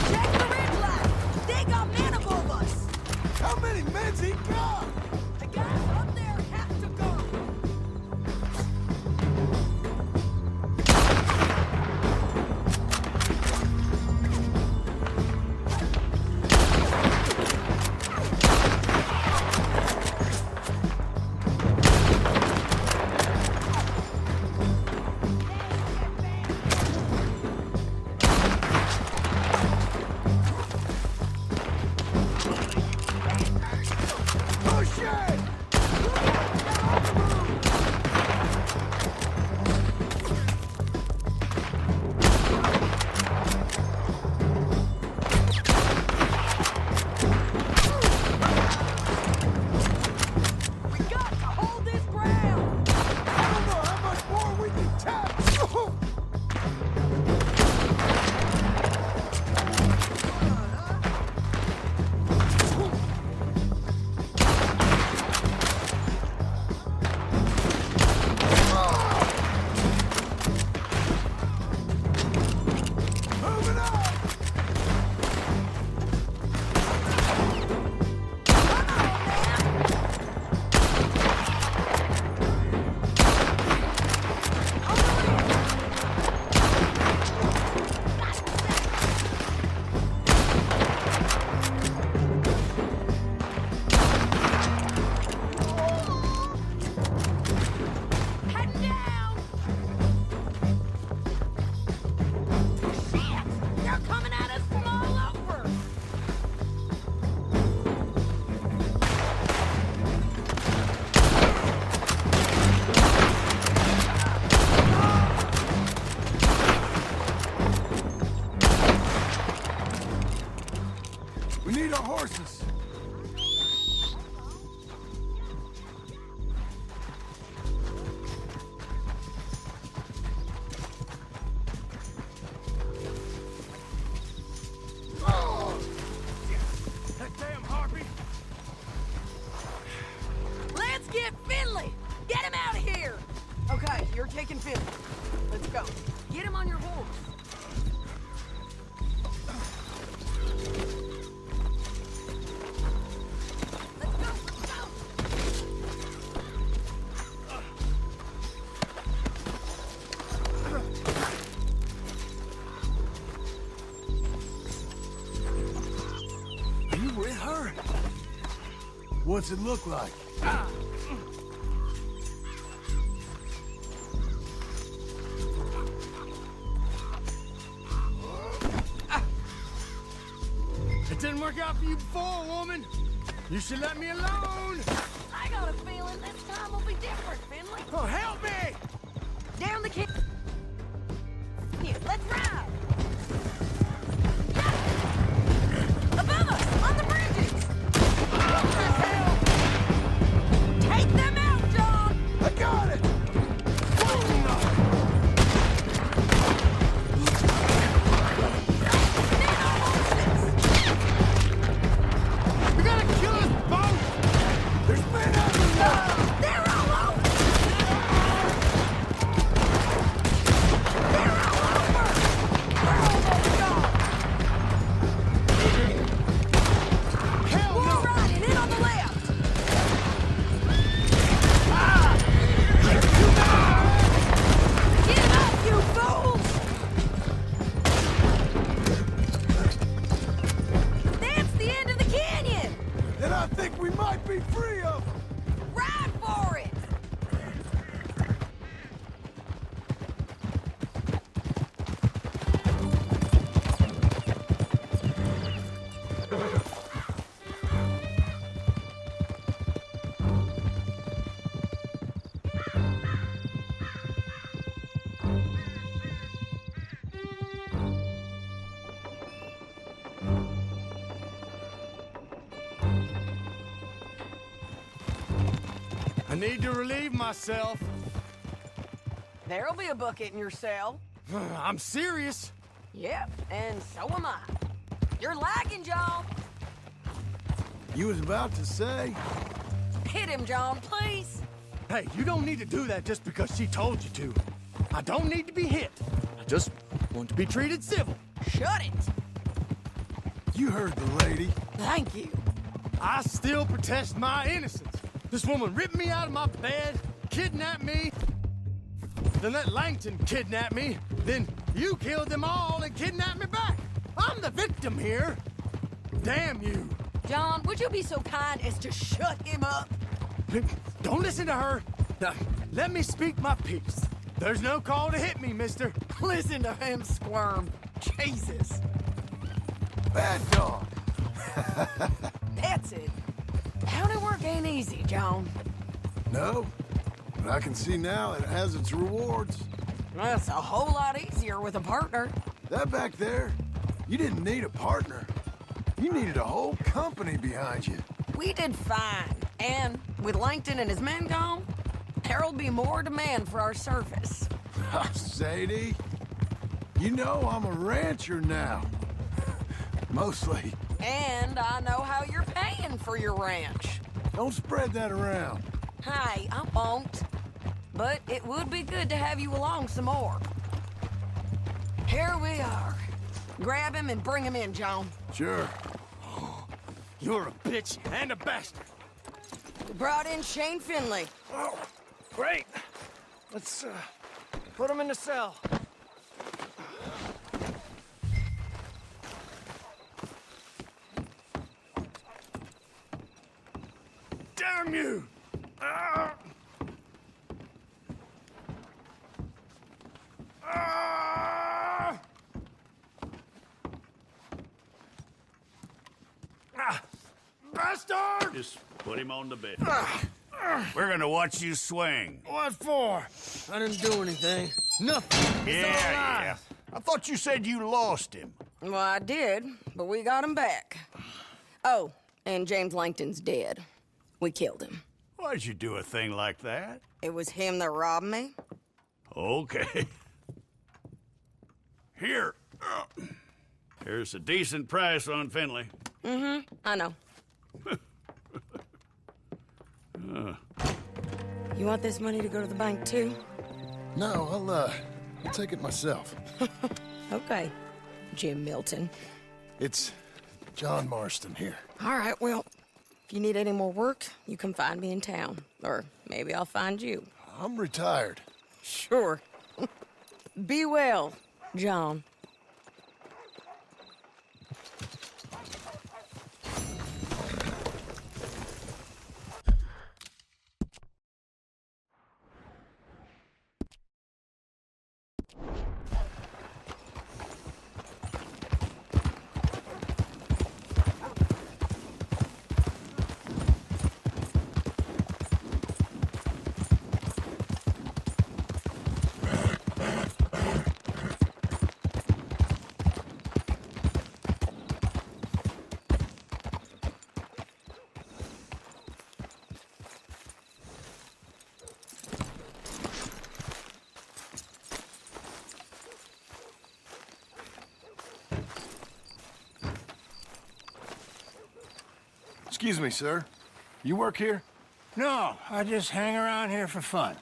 Check the ridge line! They got men above us! How many men's he got? The guys up there have to go! Push it! We got to hold this ground! I don't know how much more we can take! Moving up! Heading down! Shit! They're coming at us from all over! We need our horses. That damn harpy. Let's get Finley! Get him out of here! Okay, you're taking Finley. Let's go. Get him on your horse. Let's go, let's go! Are you with her? What's it look like? didn't work out for you before, woman. You should let me alone. I got a feeling this time will be different, Finley. Oh, help me! Down the canyon. Let's ride. Above us, on the bridges. What the hell? Take them out, John. I got it! We gotta kill us both! There's men everywhere! They're all over! They're all over! We're almost gone! Hell We're no! riding in on the left! Get up, you fools! That's the end of the canyon! And I think we might be free of them! Ride for it! I need to relieve myself. There'll be a bucket in your cell. I'm serious. Yep, and so am I. You're lagging, John. You was about to say? Hit him, John, please. Hey, you don't need to do that just because she told you to. I don't need to be hit. I just want to be treated civil. Shut it. You heard the lady. Thank you. I still protest my innocence. This woman ripped me out of my bed, kidnapped me, then let Langton kidnap me, then you killed them all and kidnapped me back. I'm the victim here. Damn you. John, would you be so kind as to shut him up? Don't listen to her. Now, let me speak my piece. There's no call to hit me, mister. Listen to him squirm. Jesus. Bad dog. That's it. County work ain't easy, John. No, but I can see now it has its rewards. That's a whole lot easier with a partner. That back there, you didn't need a partner. You needed a whole company behind you. We did fine. And with Langton and his men gone, there'll be more demand for our service. Sadie, you know I'm a rancher now. Mostly. And I know how you're paying for your ranch. Don't spread that around. Hey, I won't. But it would be good to have you along some more. Here we are. Grab him and bring him in, John. Sure. You're a bitch and a bastard. We brought in Shane Finley. Oh, great. Let's, put him in the cell. Damn you! Ah! Ah! Ah! Bastard! Just put him on the bed. We're gonna watch you swing. What for? I didn't do anything. Nothing. It's all right. I thought you said you lost him. Well, I did, but we got him back. Oh, and James Langton's dead. We killed him. Why'd you do a thing like that? It was him that robbed me. Okay. Here. Here's a decent price on Finley. Mm-hmm, I know. You want this money to go to the bank, too? No, I'll take it myself. Okay, Jim Milton. It's John Marston here. All right, well, if you need any more work, you can find me in town. Or maybe I'll find you. I'm retired. Sure. Be well, John. Excuse me, sir. You work here? No, I just hang around here for fun.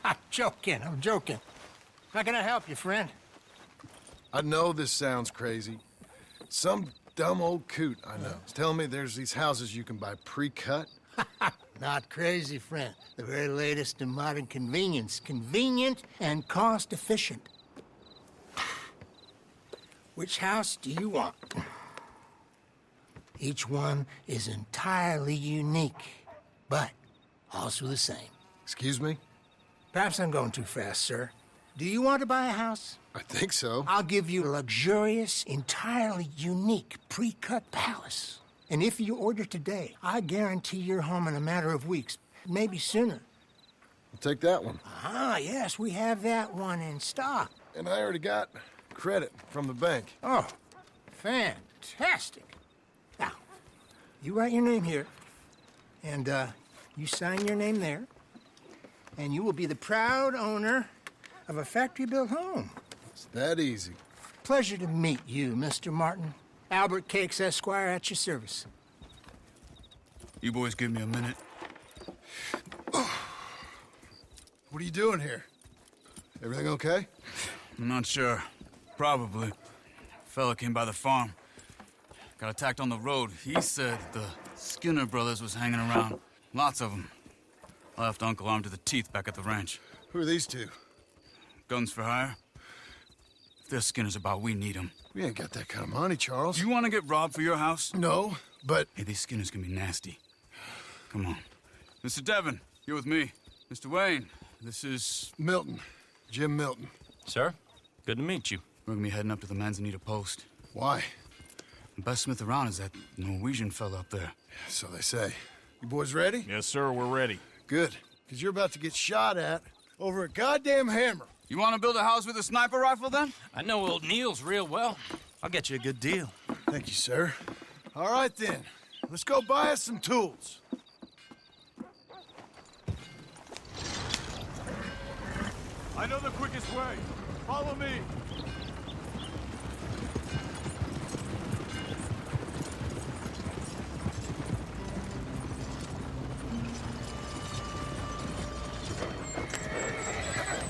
I'm joking. How can I help you, friend? I know this sounds crazy. Some dumb old coot I know is telling me there's these houses you can buy pre-cut. Not crazy, friend. The very latest in modern convenience. Convenient and cost-efficient. Which house do you want? Each one is entirely unique, but also the same. Excuse me? Perhaps I'm going too fast, sir. Do you want to buy a house? I think so. I'll give you a luxurious, entirely unique pre-cut palace. And if you order today, I guarantee you're home in a matter of weeks, maybe sooner. I'll take that one. Ah, yes, we have that one in stock. And I already got credit from the bank. Oh, fantastic. Now, you write your name here, and you sign your name there, and you will be the proud owner of a factory-built home. It's that easy. Pleasure to meet you, Mr. Martin. Albert Cakes, Esquire, at your service. You boys give me a minute. What are you doing here? Everything okay? I'm not sure. Probably. Fella came by the farm. Got attacked on the road. He said the Skinner brothers was hanging around. Lots of them. I left Uncle armed to the teeth back at the ranch. Who are these two? Guns for hire. If they're Skinner's about, we need them. We ain't got that kind of money, Charles. You want to get robbed for your house? No, but... Hey, these Skinners can be nasty. Come on. Mr. Devon, you're with me. Mr. Wayne, this is... Milton. Jim Milton. Sir, good to meet you. We're gonna be heading up to the Manzanita Post. Why? The best smith around is that Norwegian fella up there. So they say. You boys ready? Yes, sir, we're ready. Good, because you're about to get shot at over a goddamn hammer. You want to build a house with a sniper rifle, then? I know old Neil's real well. I'll get you a good deal. Thank you, sir. All right, then. Let's go buy us some tools. I know the quickest way. Follow me.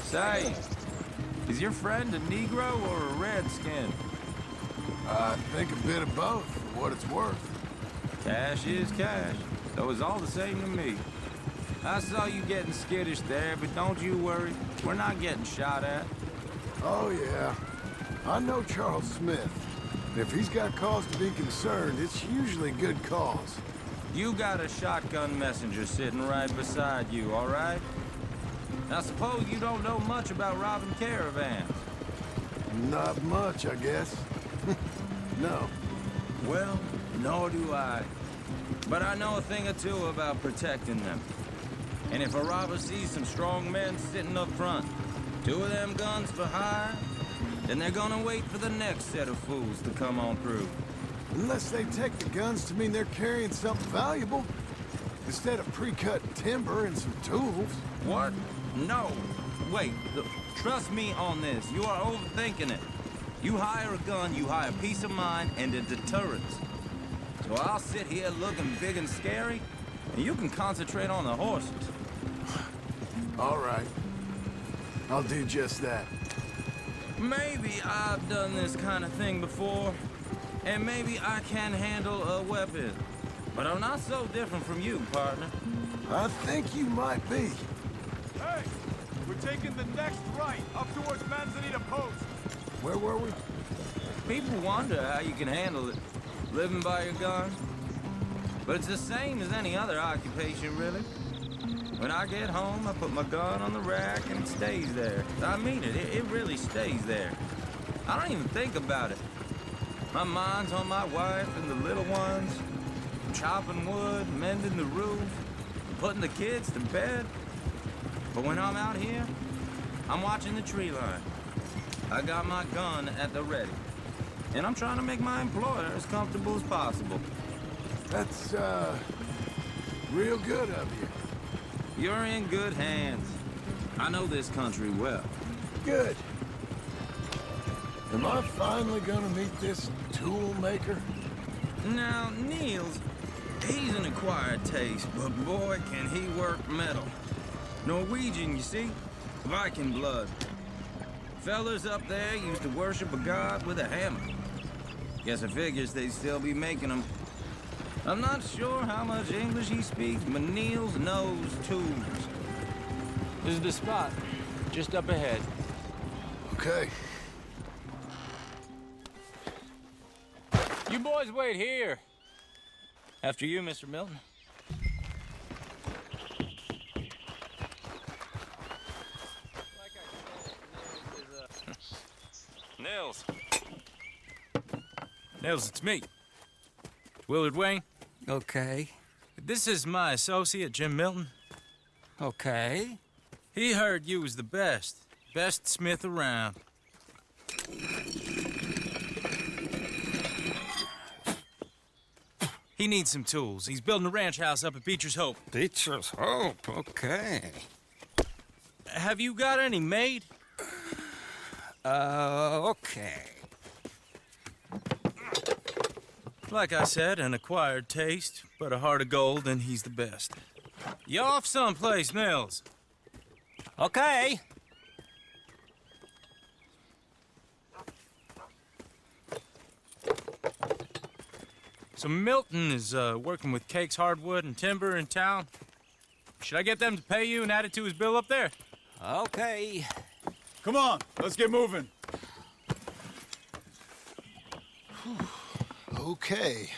Say, is your friend a Negro or a Redskin? I think a bit of both, for what it's worth. Cash is cash, though it's all the same to me. I saw you getting skittish there, but don't you worry. We're not getting shot at. Oh, yeah. I know Charles Smith. If he's got cause to be concerned, it's usually good cause. You got a shotgun messenger sitting right beside you, all right? I suppose you don't know much about robbing caravans. Not much, I guess. No. Well, nor do I. But I know a thing or two about protecting them. And if a robber sees some strong men sitting up front, 2 of them guns for hire, then they're gonna wait for the next set of fools to come on through. Unless they take the guns to mean they're carrying something valuable, instead of pre-cut timber and some tools. What? No. Wait, trust me on this. You are overthinking it. You hire a gun, you hire peace of mind and a deterrence. So I'll sit here looking big and scary, and you can concentrate on the horses. All right. I'll do just that. Maybe I've done this kind of thing before, and maybe I can handle a weapon. But I'm not so different from you, partner. I think you might be. Hey, we're taking the next right, up towards Manzanita Post. Where were we? People wonder how you can handle it, living by your gun. But it's the same as any other occupation, really. When I get home, I put my gun on the rack and it stays there. I mean it, it really stays there. I don't even think about it. My mind's on my wife and the little ones. I'm chopping wood, mending the roof, putting the kids to bed. But when I'm out here, I'm watching the tree line. I got my gun at the ready. And I'm trying to make my employer as comfortable as possible. That's, real good of you. You're in good hands. I know this country well. Good. Am I finally gonna meet this tool maker? Now, Niels, He's an acquired taste, but boy, can he work metal. Norwegian, you see? Viking blood. Fellas up there used to worship a god with a hammer. Guess I figures they'd still be making them. I'm not sure how much English he speaks, but Niels knows tools. This is the spot, just up ahead. Okay. You boys wait here. After you, Mr. Milton. Nils. Nils, it's me. Willard Wayne. Okay. This is my associate, Jim Milton. Okay. He heard you was the best. Best smith around. He needs some tools. He's building a ranch house up at Beecher's Hope. Beecher's Hope, okay. Have you got any made? Okay. Like I said, an acquired taste, but a heart of gold, and he's the best. You off someplace, Nils? Okay. So Milton is working with Cakes Hardwood and Timber in town. Should I get them to pay you and add it to his bill up there? Okay. Come on, let's get moving. Okay.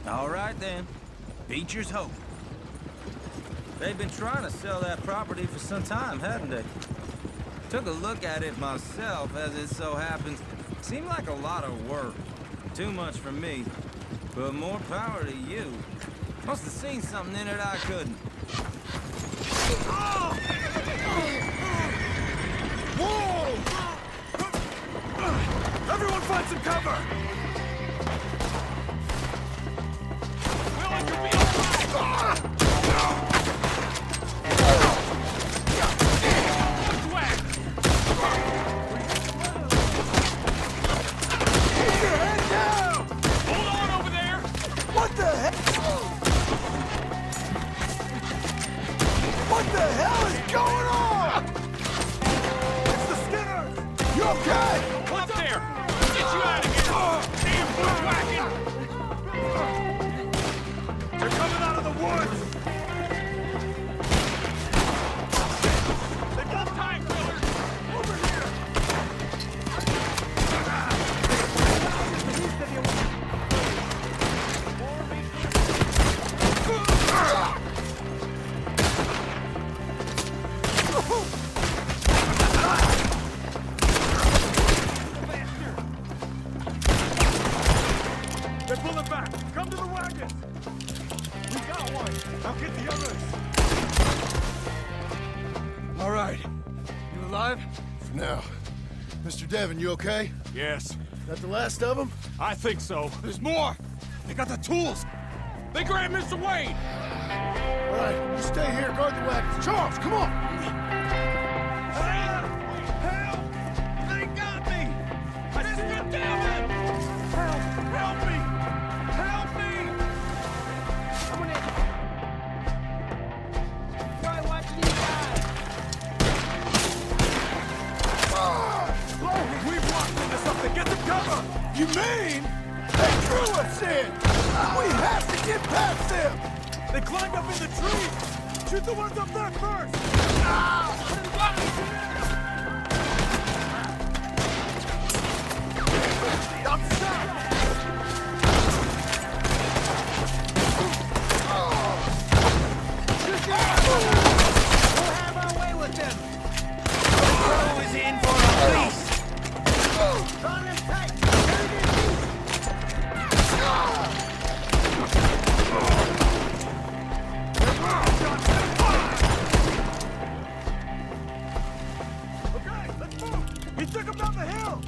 All right, then. Beecher's Hope. They've been trying to sell that property for some time, haven't they? Took a look at it myself, as it so happens. Seemed like a lot of work. Too much for me. But more power to you. Must have seen something in it I couldn't. Whoa! Everyone find some cover! Willard, you'll be all right! What the heck? What the hell is going on? It's the Skinners! You okay? What's up there? Get you out of here! Damn bushwhacking! They're coming out of the woods! They got time, Willard! Over here! They're pulling back! Come to the wagons! We got one! Now get the others! All right. You alive? For now. Mr. Devon, you okay? Yes. That the last of them? I think so. There's more! They got the tools! They grabbed Mr. Wayne! All right, you stay here, guard the wagons. Charles, come on! Help! They got me! Mr. Devon! Help me! Help me! Someone in! Try watching you guys! Whoa! We've walked into something! Get some cover! You mean they drew us in? We have to get past them! They climbed up in the tree! Shoot the ones up there first! I'm stuck! We'll have our way with them! Crow is in for a feast! Draw them tight! Okay, let's move! He took him down the hill!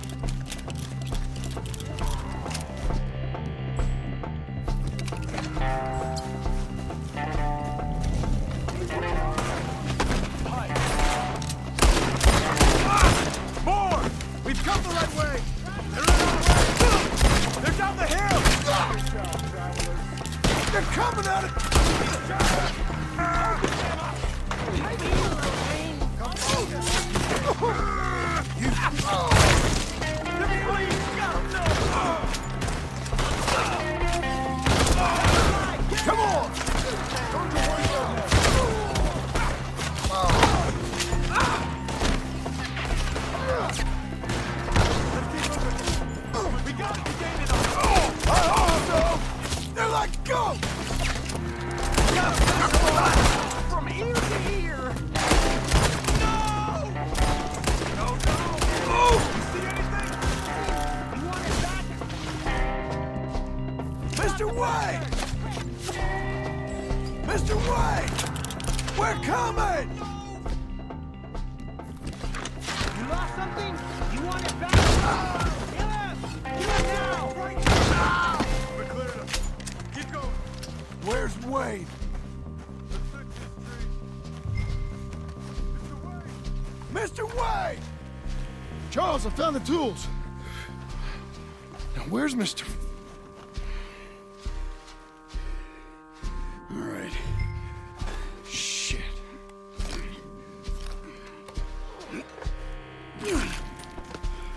More! We've come the right way! They're in our way! They're down the hill! We're coming! You lost something? You want it back? Kill him! Kill him now! We're cleared him. Keep going. Where's Wade? Mr. Wade! Charles, I found the tools. Now, where's Mr. All right. Shit.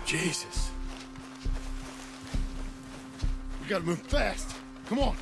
Jesus. We gotta move fast. Come on.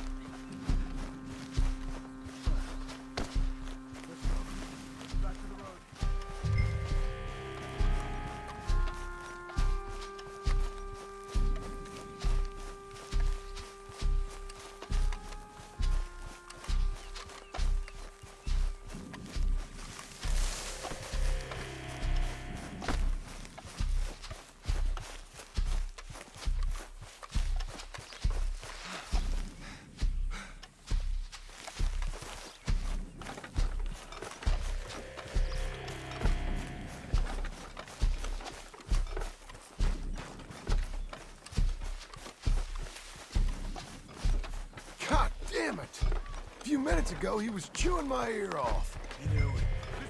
God damn it! A few minutes ago, he was chewing my ear off. Mr. Wade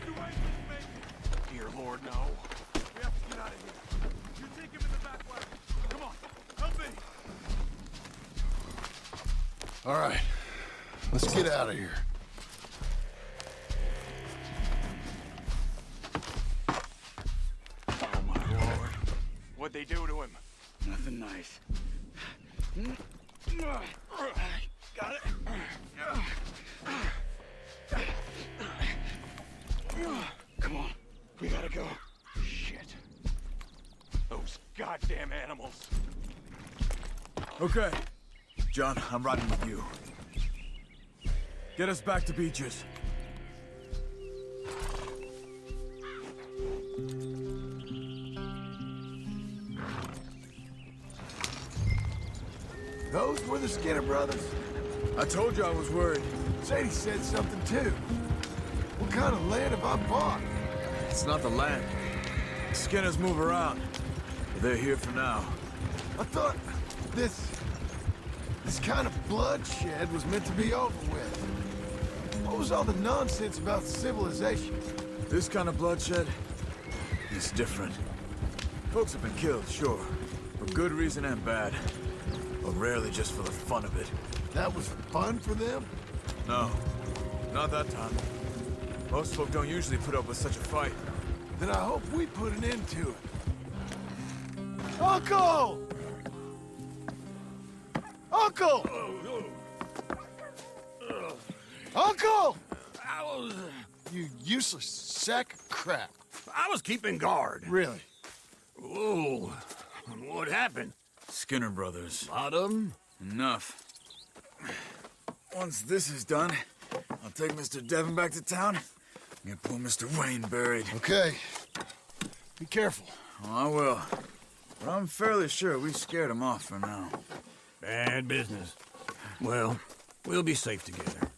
didn't make it. Dear Lord, no. We have to get out of here. You take him in the back wagon. Come on, help me. All right, let's get out of here. Oh, my Lord. What'd they do to him? Nothing nice. Got it. Come on, we gotta go. Shit. Those goddamn animals. Okay. John, I'm riding with you. Get us back to Beaches. Those were the Skinner brothers? I told you I was worried. Sadie said something too. What kind of land have I bought? It's not the land. Skinners move around. But they're here for now. I thought this kind of bloodshed was meant to be over with. What was all the nonsense about civilization? This kind of bloodshed is different. Folks have been killed, sure. For good reason and bad. But rarely just for the fun of it. That was fun for them? No, not that time. Most folk don't usually put up with such a fight. Then I hope we put an end to it. Uncle! Uncle! Uncle! You useless sack of crap. I was keeping guard. Really? Oh, what happened? Skinner brothers. Lot of them? Enough. Once this is done, I'll take Mr. Devon back to town and get poor Mr. Wayne buried. Okay. Be careful. Oh, I will. But I'm fairly sure we scared him off for now. Bad business. Well, we'll be safe together.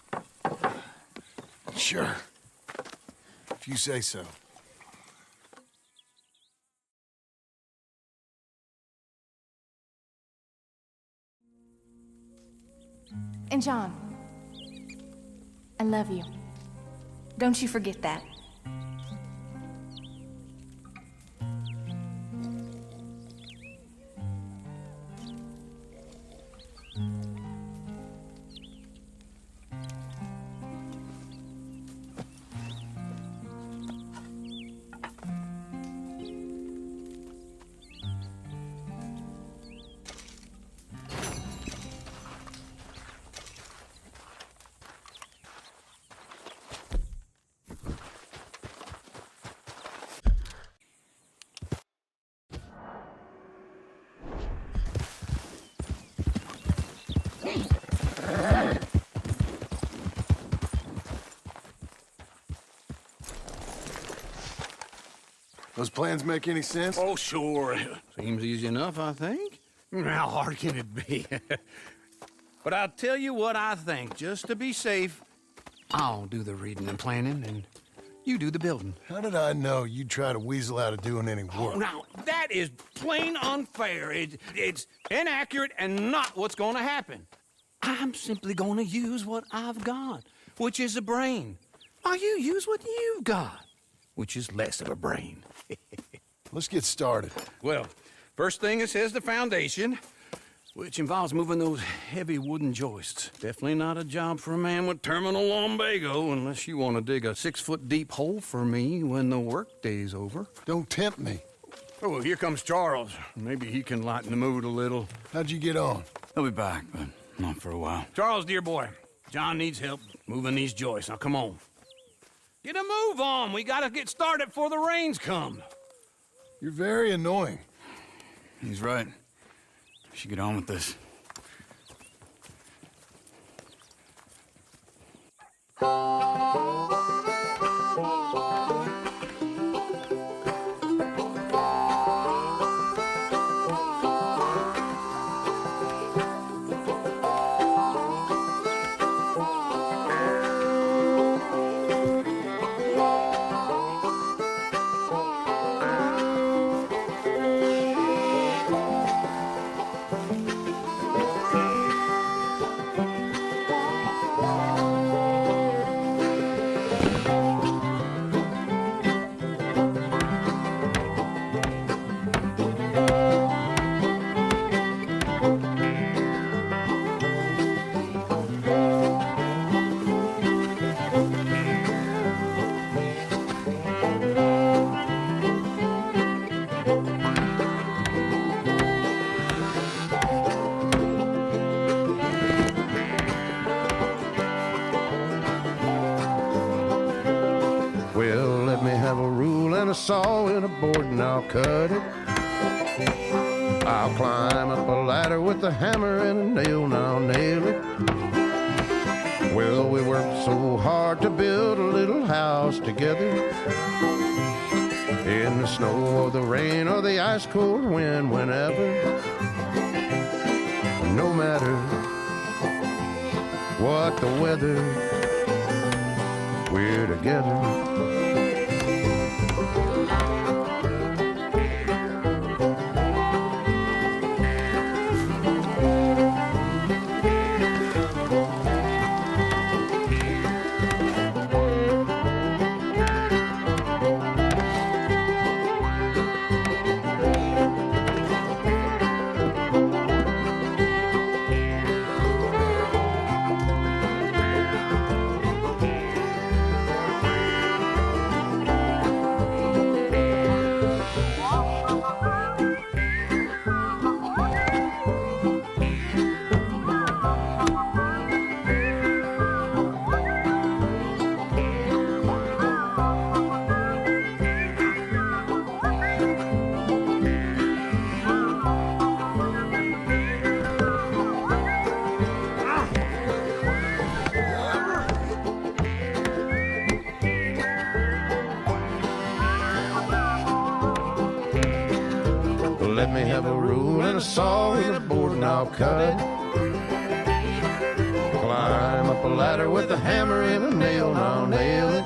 Sure. If you say so. And John, I love you. Don't you forget that. Those plans make any sense? Oh, sure. Seems easy enough, I think. How hard can it be? But I'll tell you what I think, just to be safe. I'll do the reading and planning, and you do the building. How did I know you'd try to weasel out of doing any Oh, work? now, that is plain unfair. It's inaccurate and not what's going to happen. I'm simply going to use what I've got, which is a brain. Now you use what you've got, which is less of a brain. Let's get started. Well, first thing it says the foundation, which involves moving those heavy wooden joists. Definitely not a job for a man with terminal lumbago unless you want to dig a 6-foot deep hole for me when the workday's over. Don't tempt me. Oh, well, here comes Charles. Maybe he can lighten the mood a little. How'd you get on? He'll be back, but not for a while. Charles, dear boy, John needs help moving these joists. Now, come on. Get a move on. We gotta get started before the rains come. You're very annoying. He's right. We should get on with this. Well, let me have a rule and a saw and a board and I'll cut it. I'll climb up a ladder with a hammer and a nail and I'll nail it. Well, we worked so hard to build a little house together. In the snow or the rain or the ice cold wind, whenever. No matter what the weather, we're together. Let me have a rule and a saw and a board and I'll cut it. Climb up a ladder with a hammer and a nail and I'll nail it.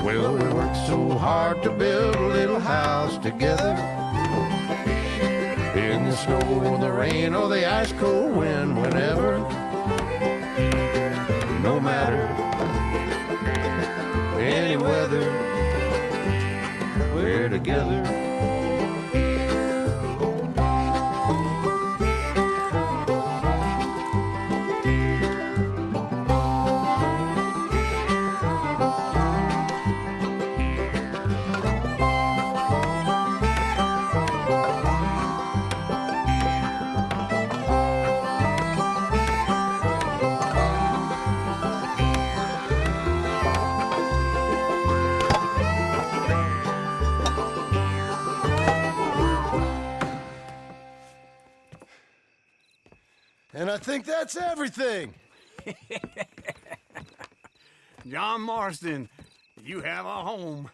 Well, we worked so hard to build a little house together. In the snow or the rain or the ice cold wind, whenever. No matter any weather, we're together. And I think that's everything. John Marston, you have a home.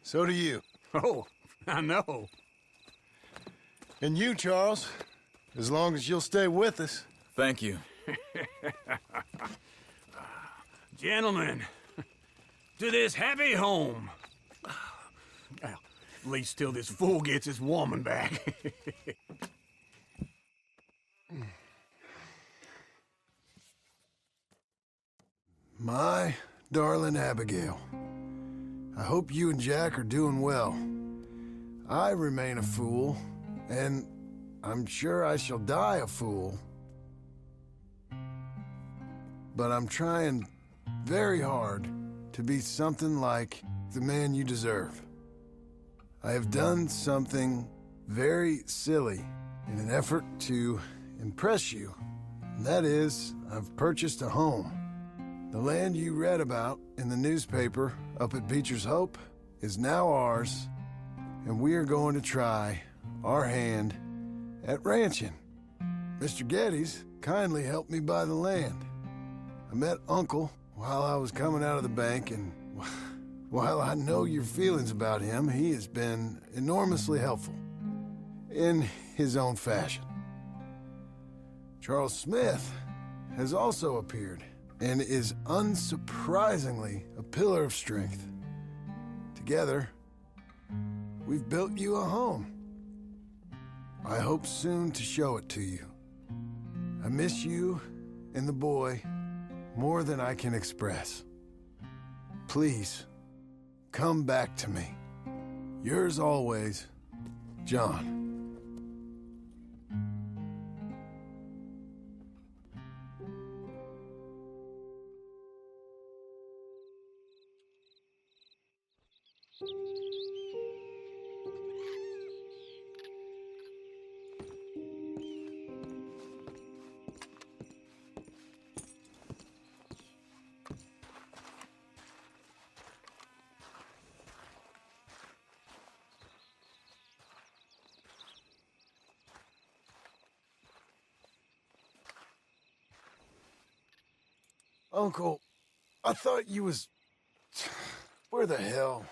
So do you. Oh, I know. And you, Charles, as long as you'll stay with us. Thank you. Gentlemen, to this happy home. Well, at least till this fool gets his woman back. My darling Abigail, I hope you and Jack are doing well. I remain a fool, and I'm sure I shall die a fool. But I'm trying very hard to be something like the man you deserve. I have done something very silly in an effort to impress you. And that is, I've purchased a home. The land you read about in the newspaper up at Beecher's Hope is now ours, and we are going to try our hand at ranching. Mr. Geddes kindly helped me buy the land. I met Uncle while I was coming out of the bank, and while I know your feelings about him, he has been enormously helpful in his own fashion. Charles Smith has also appeared and is unsurprisingly a pillar of strength. Together, we've built you a home. I hope soon to show it to you. I miss you and the boy more than I can express. Please, come back to me. Yours always, John. Uncle, I thought you was... Where the hell?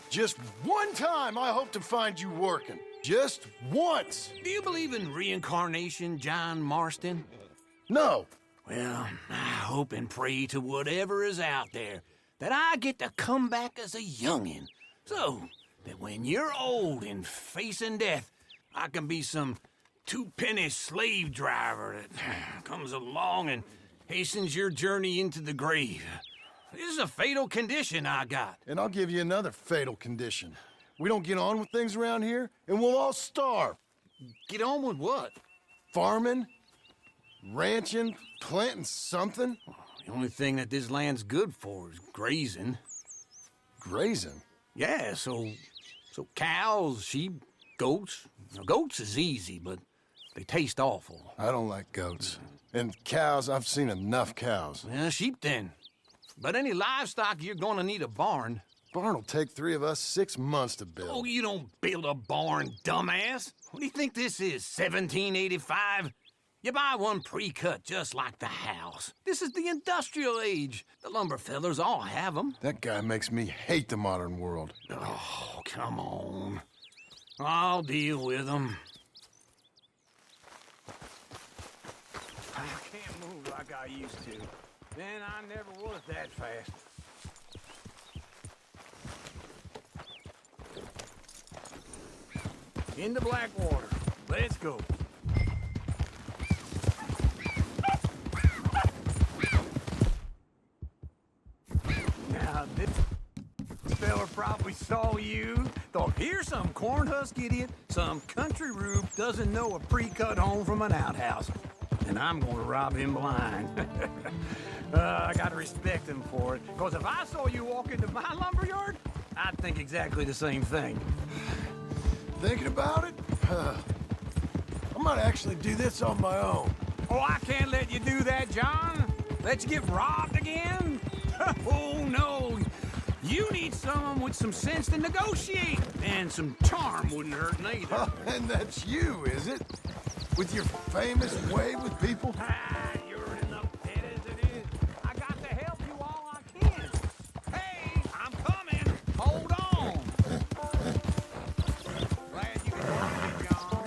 Just one time I hope to find you working. Just once. Do you believe in reincarnation, John Marston? No. Well, I hope and pray to whatever is out there that I get to come back as a youngin', so that when you're old and facing death, I can be some two-penny slave driver that comes along and hastens your journey into the grave. This is a fatal condition I got. And I'll give you another fatal condition. We don't get on with things around here, and we'll all starve. Get on with what? Farming, ranching, planting something. The only thing that this land's good for is grazing. Grazing? Yeah, so cows, sheep, goats. Now, goats is easy, but they taste awful. I don't like goats. And cows, I've seen enough cows. Yeah, sheep then. But any livestock, you're gonna need a barn. Barn will take 3 of us 6 months to build. Oh, you don't build a barn, dumbass. What do you think this is, 1785? You buy one pre-cut just like the house. This is the industrial age. The lumber fellers all have them. That guy makes me hate the modern world. Oh, come on. I'll deal with them. I can't move like I used to. Then I never was that fast. Into Blackwater. Let's go. saw you, thought, here's some cornhusk idiot, some country rube doesn't know a pre-cut home from an outhouse. And I'm gonna rob him blind. I gotta respect him for it, because if I saw you walk into my lumberyard, I'd think exactly the same thing. Thinking about it? I might actually do this on my own. Oh, I can't let you do that, John. Let you get robbed again? Oh, no. You need someone with some sense to negotiate. And some charm wouldn't hurt neither. And that's you, is it? With your famous way with people? You're in the pit as it is. I got to help you all I can. Hey, I'm coming. Hold on. Glad you can help me, John.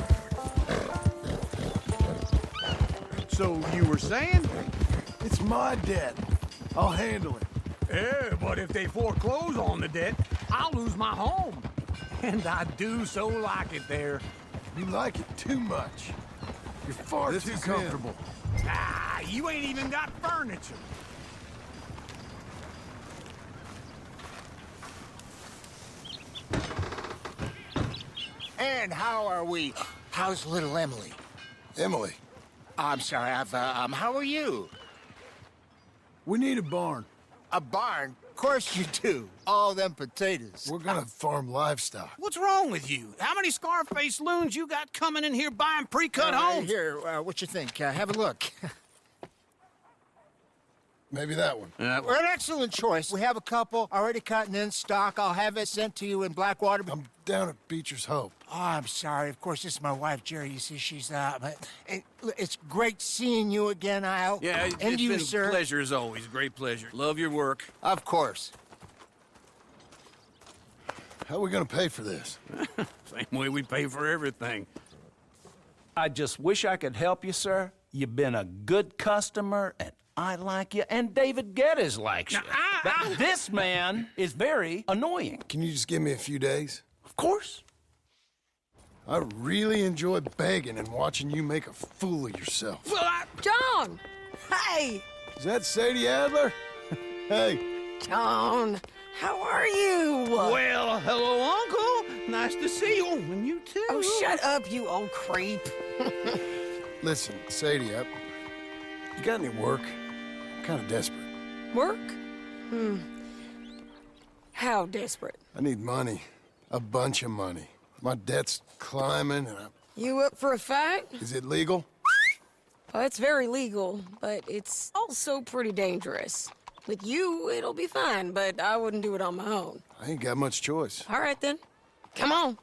So you were saying? It's my debt. I'll handle it. Yeah, but if they foreclose on the debt, I'll lose my home. And I do so like it there. You like it too much. You're far too comfortable. You ain't even got furniture. And how are we? How's little Emily? Emily? I'm sorry, how are you? We need a barn. A barn? Of course you do. All them potatoes. We're gonna farm livestock. What's wrong with you? How many Scarface loons you got coming in here buying pre-cut homes? Here, what you think? Have a look. Maybe that one. We're an excellent choice. We have a couple already cut and in stock. I'll have it sent to you in Blackwater. I'm down at Beecher's Hope. Oh, I'm sorry. Of course, this is my wife, Jerry. You see, she's it's great seeing you again, Al. Yeah, and it's you, been sir. a pleasure as always. Great pleasure. Love your work. Of course. How are we gonna pay for this? Same way we pay for everything. I just wish I could help you, sir. You've been a good customer, and I like you, and David Geddes likes you. But this man is very annoying. Can you just give me a few days? Of course. I really enjoy begging and watching you make a fool of yourself. Well, John! Hey! Is that Sadie Adler? Hey. John, how are you? Well, hello, Uncle. Nice to see you. And you too. Oh, shut up, you old creep. Listen, Sadie, you got any work? I'm kind of desperate. Work? How desperate? I need money. A bunch of money. My debt's climbing and You up for a fight? Is it legal? Well, it's very legal, but it's also pretty dangerous. With you, it'll be fine, but I wouldn't do it on my own. I ain't got much choice. All right, then. Come on.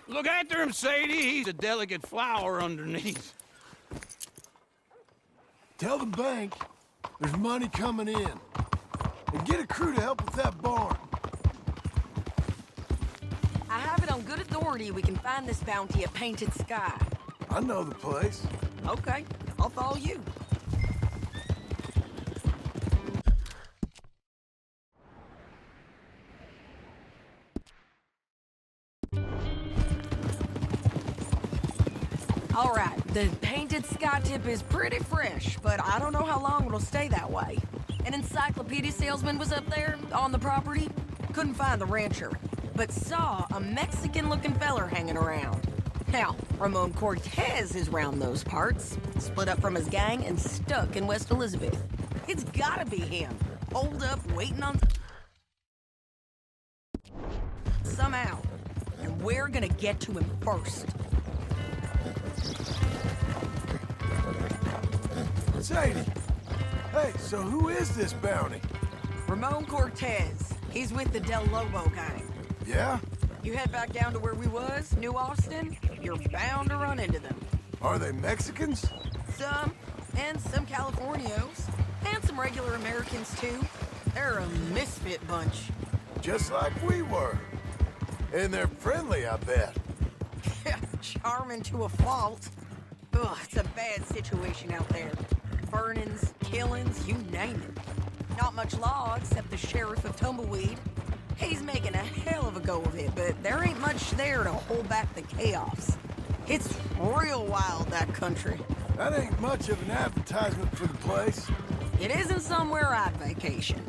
Look after him, Sadie. He's a delicate flower underneath. Tell the bank there's money coming in. And get a crew to help with that barn. I have it on good authority we can find this bounty at Painted Sky. I know the place. Okay, I'll follow you. All right, the Painted Sky tip is pretty fresh, but I don't know how long it'll stay that way. An encyclopedia salesman was up there on the property. Couldn't find the rancher, but saw a Mexican-looking feller hanging around. Now, Ramon Cortez is round those parts, split up from his gang and stuck in West Elizabeth. It's gotta be him, holed up waiting on somehow. And we're gonna get to him first. Sadie! Hey, so who is this bounty? Ramon Cortez. He's with the Del Lobo gang. Yeah? You head back down to where we was, New Austin, you're bound to run into them. Are they Mexicans? Some, and some Californios, and some regular Americans too. They're a misfit bunch. Just like we were. And they're friendly, I bet. Charming to a fault. Ugh, it's a bad situation out there. Burnings, killings, you name it. Not much law except the sheriff of Tumbleweed. He's making a hell of a go of it, but there ain't much there to hold back the chaos. It's real wild, that country. That ain't much of an advertisement for the place. It isn't somewhere I'd vacation.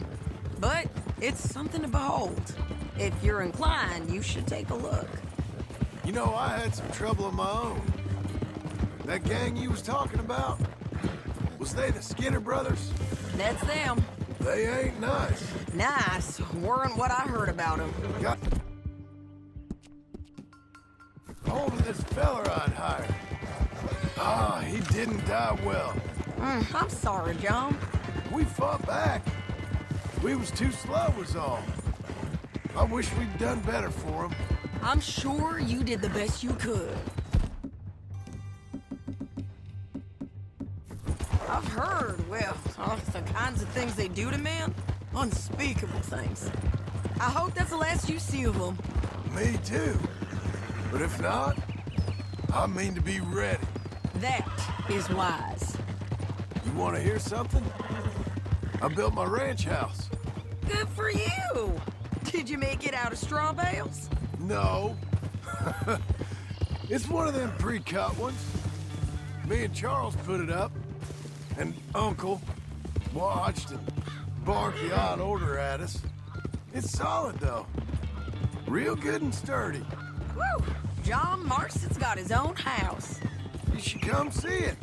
But It's something to behold. If you're inclined, you should take a look. You know, I had some trouble of my own. That gang you was talking about, was they the Skinner brothers? That's them. They ain't nice. Nice. Weren't what I heard about them. Got hold of this fella I'd hired. Ah, he didn't die well. I'm sorry, John. We fought back. We was too slow was all. I wish we'd done better for him. I'm sure you did the best you could. I've heard, well, the kinds of things they do to men. Unspeakable things. I hope that's the last you see of them. Me too. But if not, I mean to be ready. That is wise. You want to hear something? I built my ranch house. Good for you. Did you make it out of straw bales? No. It's one of them pre-cut ones. Me and Charles put it up, and Uncle watched and barked the odd order at us. It's solid, though. Real good and sturdy. Woo! John Marston's got his own house. You should come see it.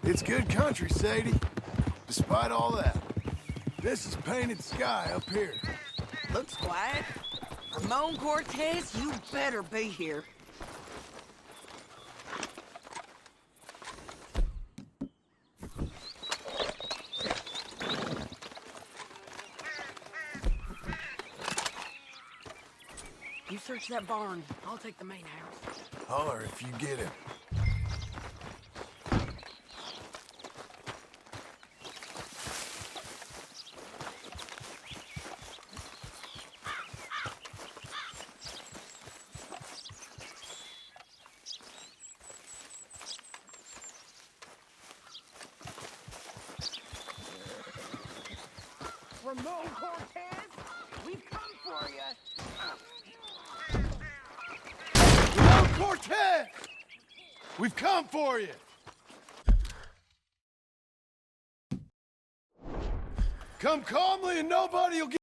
It's good country, Sadie. Despite all that. This is painted sky up here. Looks quiet. Ramon Cortez, you better be here. You search that barn. I'll take the main house. Holler if you get him. Ramon Cortez, we've come for you. Ramon Cortez! We've come for you! Come calmly and nobody will get